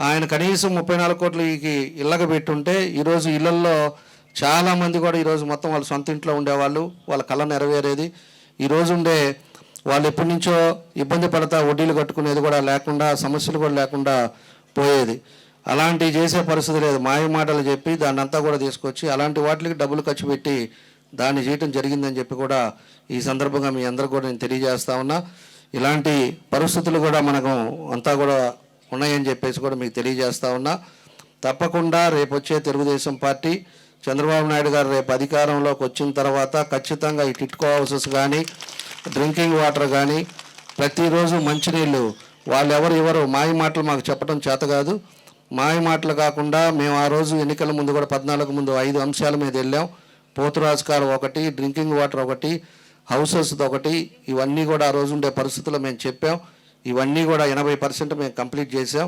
ఆయన కనీసం 34 కోట్లు ఈ ఇళ్ళగా పెట్టుంటే ఈరోజు ఇళ్లల్లో చాలామంది కూడా ఈరోజు మొత్తం వాళ్ళ సొంత ఇంట్లో ఉండేవాళ్ళు, వాళ్ళ కళ నెరవేరేది. ఈరోజు ఉండే వాళ్ళు ఎప్పటి నుంచో ఇబ్బంది పడతా వడ్డీలు కట్టుకునేది కూడా లేకుండా, సమస్యలు కూడా లేకుండా పోయేది. అలాంటివి చేసే పరిస్థితి లేదు. మాయ మాటలు చెప్పి దాన్ని అంతా కూడా తీసుకొచ్చి అలాంటి వాటికి డబ్బులు ఖర్చు పెట్టి దాన్ని చేయటం జరిగిందని చెప్పి కూడా ఈ సందర్భంగా మీ అందరూ కూడా నేను తెలియజేస్తా ఉన్నా. ఇలాంటి పరిస్థితులు కూడా మనకు అంతా కూడా ఉన్నాయని చెప్పేసి కూడా మీకు తెలియజేస్తా ఉన్నా. తప్పకుండా రేపు వచ్చే తెలుగుదేశం పార్టీ చంద్రబాబు నాయుడు గారు రేపు అధికారంలోకి వచ్చిన తర్వాత ఖచ్చితంగా ఈ టిట్కో హౌసెస్ కానీ, డ్రింకింగ్ వాటర్ కానీ, ప్రతిరోజు మంచినీళ్ళు వాళ్ళు ఎవరు మాయ మాటలు మాకు చెప్పడం చేత కాదు. మాయ మాటలు కాకుండా మేము ఆ రోజు ఎన్నికల ముందు కూడా 14 ముందు 5 అంశాల మీద వెళ్ళాం. పోతురాజు కారు ఒకటి, డ్రింకింగ్ వాటర్ ఒకటి, హౌసెస్ ఒకటి, ఇవన్నీ కూడా ఆ రోజు ఉండే పరిస్థితుల్లో మేము చెప్పాం. ఇవన్నీ కూడా 80% మేము కంప్లీట్ చేసాం.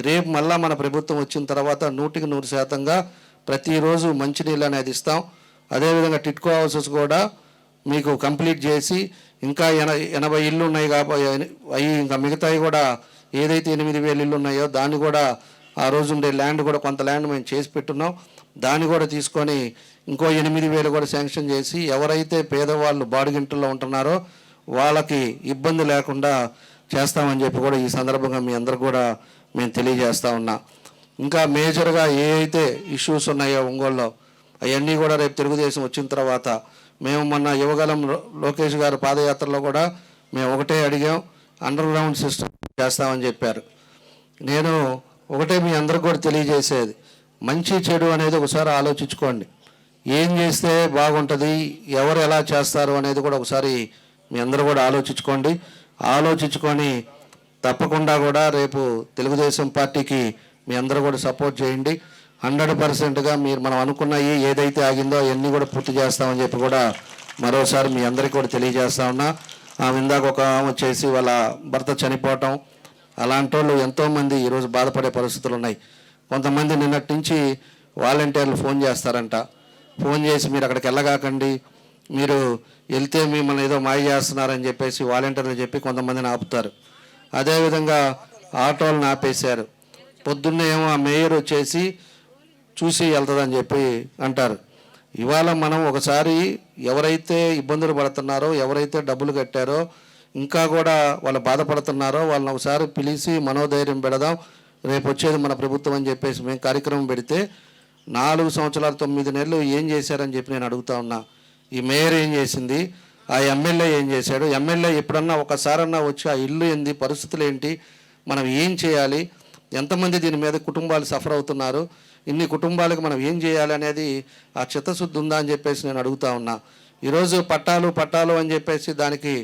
రేపు మళ్ళా మన ప్రభుత్వం వచ్చిన తర్వాత 100% ప్రతిరోజు మంచినీళ్ళు అనేది ఇస్తాం. అదేవిధంగా టిట్కో హౌసెస్ కూడా మీకు కంప్లీట్ చేసి ఇంకా 80 ఇళ్ళు ఉన్నాయి కాబట్టి అవి ఇంకా మిగతాయి కూడా ఏదైతే 8,000 ఇళ్ళు ఉన్నాయో దాన్ని కూడా ఆ రోజు ఉండే ల్యాండ్ కూడా కొంత ల్యాండ్ మేము చేసి పెట్టున్నాం. దాన్ని కూడా తీసుకొని ఇంకో 8,000 కూడా శాంక్షన్ చేసి ఎవరైతే పేదవాళ్ళు బాడుగింటల్లో ఉంటున్నారో వాళ్ళకి ఇబ్బంది లేకుండా చేస్తామని చెప్పి కూడా ఈ సందర్భంగా మీ అందరు కూడా మేము తెలియజేస్తా ఉన్నా. ఇంకా మేజర్గా ఏ అయితే ఇష్యూస్ ఉన్నాయో ఒంగోలులో అవన్నీ కూడా రేపు తెలుగుదేశం వచ్చిన తర్వాత మేము మొన్న యువగలం లోకేష్ గారు పాదయాత్రలో కూడా మేము ఒకటే అడిగాం, అండర్ గ్రౌండ్ సిస్టమ్ చేస్తామని చెప్పారు. నేను ఒకటే మీ అందరికి కూడా తెలియజేసేది, మంచి చెడు అనేది ఒకసారి ఆలోచించుకోండి. ఏం చేస్తే బాగుంటుంది, ఎవరు ఎలా చేస్తారు అనేది కూడా ఒకసారి మీ అందరూ కూడా ఆలోచించుకొని తప్పకుండా కూడా రేపు తెలుగుదేశం పార్టీకి మీ అందరూ కూడా సపోర్ట్ చేయండి. 100%గా మీరు మనం అనుకున్నవి ఏదైతే ఆగిందో అవన్నీ కూడా పూర్తి చేస్తామని చెప్పి కూడా మరోసారి మీ అందరికీ కూడా తెలియజేస్తా ఉన్నా. ఆమె ఇందాక ఒక ఆమె వచ్చేసి వాళ్ళ భర్త చనిపోవటం, అలాంటి వాళ్ళు ఎంతోమంది ఈరోజు బాధపడే పరిస్థితులు ఉన్నాయి. కొంతమంది నిన్నటి నుంచి వాలంటీర్లు ఫోన్ చేస్తారంట. ఫోన్ చేసి మీరు అక్కడికి వెళ్ళగాకండి, మీరు వెళ్తే మిమ్మల్ని ఏదో మాయ చేస్తున్నారని చెప్పేసి వాలంటీర్లు చెప్పి కొంతమందిని ఆపుతారు. అదేవిధంగా ఆటోలను ఆపేశారు. పొద్దున్నే ఏమో ఆ మేయర్ వచ్చేసి చూసి వెళ్తుందని చెప్పి అంటారు. ఇవాళ మనం ఒకసారి ఎవరైతే ఇబ్బందులు పడుతున్నారో, ఎవరైతే డబ్బులు కట్టారో, ఇంకా కూడా వాళ్ళు బాధపడుతున్నారో వాళ్ళని ఒకసారి పిలిచి మనోధైర్యం పెడదాం. రేపు వచ్చేది మన ప్రభుత్వం అని చెప్పేసి మేము కార్యక్రమం పెడితే 4 సంవత్సరాలు 9 నెలలు ఏం చేశారని చెప్పి నేను అడుగుతా ఉన్నా. ఈ మేయర్ ఏం చేసింది, ఆ ఎమ్మెల్యే ఏం చేశాడు, ఎమ్మెల్యే ఎప్పుడన్నా ఒకసారన్నా వచ్చి ఆ ఇల్లు ఏంది, పరిస్థితులు ఏంటి, మనం ఏం చేయాలి, ఎంతమంది దీని మీద కుటుంబాలు సఫర్ అవుతున్నారు, ఇన్ని కుటుంబాలకు మనం ఏం చేయాలి అనేది ఆ చిత్తశుద్ధి ఉందా అని చెప్పేసి నేను అడుగుతా ఉన్నా. ఈరోజు పట్టాలు అని చెప్పేసి దానికి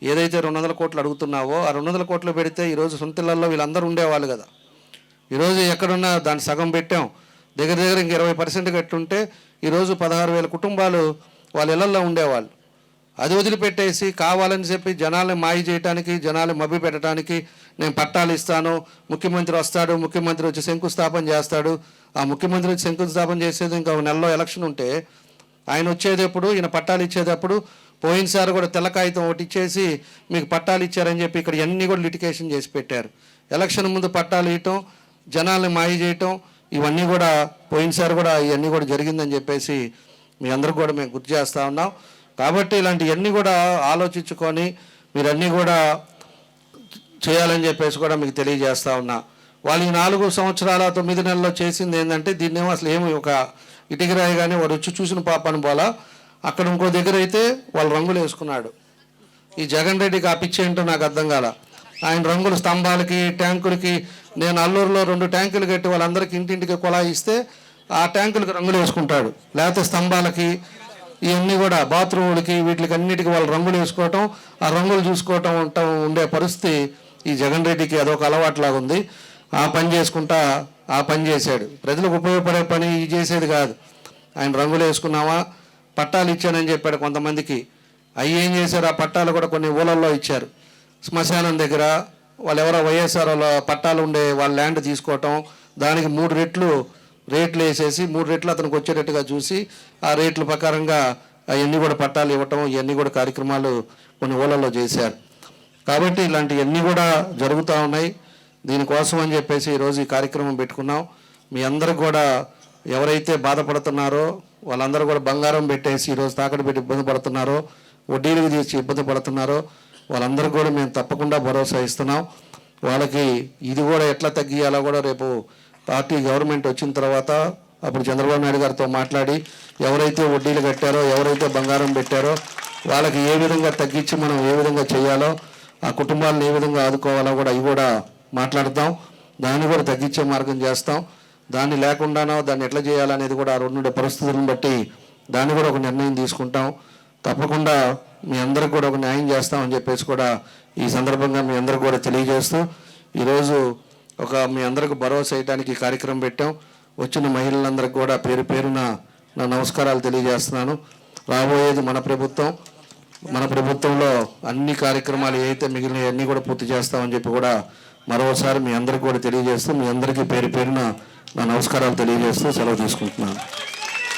ఏదైతే 200 కోట్లు అడుగుతున్నావో ఆ 200 కోట్లు పెడితే ఈరోజు సొంతిళ్ళల్లో వీళ్ళందరూ ఉండేవాళ్ళు కదా. ఈరోజు ఎక్కడున్నా దాన్ని సగం పెట్టాం, దగ్గర ఇంక 20% కట్టుంటే ఈరోజు 16,000 కుటుంబాలు వాళ్ళ ఇళ్లల్లో ఉండేవాళ్ళు. అది వదిలిపెట్టేసి కావాలని చెప్పి జనాల్ని మాయ చేయడానికి, జనాల్ని మభ్య పెట్టడానికి నేను పట్టాలు ఇస్తాను, ముఖ్యమంత్రి వస్తాడు, ముఖ్యమంత్రి వచ్చి శంకుస్థాపన చేస్తాడు. ఆ ముఖ్యమంత్రి వచ్చి శంకుస్థాపన చేసేది ఇంకా 1 నెలలో ఎలక్షన్ ఉంటే ఆయన వచ్చేటప్పుడు, ఈయన పట్టాలు ఇచ్చేటప్పుడు పోయినసారి కూడా తెల్ల కాగితం ఒకటి ఇచ్చేసి మీకు పట్టాలు ఇచ్చారని చెప్పి ఇక్కడ అన్నీ కూడా లిటికేషన్ చేసి పెట్టారు. ఎలక్షన్ ముందు పట్టాలు ఇవ్వటం, జనాల్ని మాయ చేయటం, ఇవన్నీ కూడా పోయినసారి కూడా ఇవన్నీ కూడా జరిగిందని చెప్పేసి మీ అందరికి కూడా మేము గుర్తు చేస్తూ ఉన్నాం. కాబట్టి ఇలాంటివన్నీ కూడా ఆలోచించుకొని మీరన్నీ కూడా చేయాలని చెప్పేసి కూడా మీకు తెలియజేస్తూ ఉన్నా. వాళ్ళు ఈ 4 సంవత్సరాల 9 నెలల్లో చేసింది ఏంటంటే దీన్నేమో అసలు ఏమి ఒక ఇటుకరాయి కానీ వాడు వచ్చి చూసిన పాపని పోలా. అక్కడ ఇంకో దగ్గర అయితే వాళ్ళు రంగులు వేసుకున్నాడు. ఈ జగన్ రెడ్డికి ఆ పిచ్చి ఏంటో నాకు అర్థం కాల. ఆయన రంగులు స్తంభాలకి, ట్యాంకులకి, నేను అల్లూరులో 2 ట్యాంకులు కట్టి వాళ్ళందరికీ ఇంటింటికి కుళాయి ఇస్తే ఆ ట్యాంకులకి రంగులు వేసుకుంటాడు. లేకపోతే స్తంభాలకి, ఇవన్నీ కూడా బాత్రూములకి, వీటికి అన్నిటికీ వాళ్ళు రంగులు వేసుకోవటం, ఆ రంగులు చూసుకోవటం ఉండే పరిస్థితి ఈ జగన్ రెడ్డికి అదొక అలవాటులాగా ఉంది. ఆ పని చేసుకుంటా ఆ పని చేశాడు. ప్రజలకు ఉపయోగపడే పని ఇది చేసేది కాదు. ఆయన రంగులు వేసుకున్నావా, పట్టాలు ఇచ్చానని చెప్పాడు కొంతమందికి. అవి ఏం చేశారు, ఆ పట్టాలు కూడా కొన్ని ఊళ్ళల్లో ఇచ్చారు. శ్మశానం దగ్గర వాళ్ళు ఎవరో వైఎస్ఆర్ వాళ్ళ పట్టాలు ఉండే వాళ్ళ ల్యాండ్ తీసుకోవటం, దానికి 3 రెట్లు రేట్లు వేసేసి 3 రెట్లు అతనికి వచ్చేటట్టుగా చూసి ఆ రేట్ల ప్రకారంగా అవన్నీ కూడా పట్టాలు ఇవ్వటం, ఇవన్నీ కూడా కార్యక్రమాలు కొన్ని ఊళ్ళల్లో చేశారు. కాబట్టి ఇలాంటివన్నీ కూడా జరుగుతూ ఉన్నాయి. దీనికోసం అని చెప్పేసి ఈరోజు ఈ కార్యక్రమం పెట్టుకున్నాం. మీ అందరికి కూడా ఎవరైతే బాధపడుతున్నారో వాళ్ళందరూ కూడా బంగారం పెట్టేసి ఈరోజు తాకట్టు పెట్టి ఇబ్బంది పడుతున్నారో, వడ్డీలకు తీసి ఇబ్బంది పడుతున్నారో వాళ్ళందరికీ కూడా మేము తప్పకుండా భరోసా ఇస్తున్నాం. వాళ్ళకి ఇది కూడా ఎట్లా తగ్గియాలో కూడా రేపు పార్టీ గవర్నమెంట్ వచ్చిన తర్వాత అప్పుడు చంద్రబాబు నాయుడు గారితో మాట్లాడి ఎవరైతే వడ్డీలు కట్టారో, ఎవరైతే బంగారం పెట్టారో వాళ్ళకి ఏ విధంగా తగ్గించి మనం ఏ విధంగా చేయాలో, ఆ కుటుంబాలను ఏ విధంగా ఆదుకోవాలో కూడా ఇవి కూడా మాట్లాడతాం. దాన్ని కూడా తగ్గించే మార్గం చేస్తాం. దాన్ని లేకుండానో దాన్ని ఎట్లా చేయాలనేది కూడా ఆ 2 పరిస్థితులను బట్టి దాన్ని కూడా ఒక నిర్ణయం తీసుకుంటాం. తప్పకుండా మీ అందరికి కూడా ఒక న్యాయం చేస్తామని చెప్పేసి కూడా ఈ సందర్భంగా మీ అందరికి కూడా తెలియజేస్తూ ఈరోజు మీ అందరికి భరోసా వేయడానికి ఈ కార్యక్రమం పెట్టాం. వచ్చిన మహిళలందరికీ కూడా పేరు పేరున నా నమస్కారాలు తెలియజేస్తున్నాను. రాబోయేది మన ప్రభుత్వం. మన ప్రభుత్వంలో అన్ని కార్యక్రమాలు ఏవైతే మిగిలినవి అన్నీ కూడా పూర్తి చేస్తామని చెప్పి కూడా మరోసారి మీ అందరికి కూడా తెలియజేస్తూ మీ అందరికీ పేరు పేరున నా నమస్కారాలు తెలియజేస్తూ సెలవు తీసుకుంటున్నాను.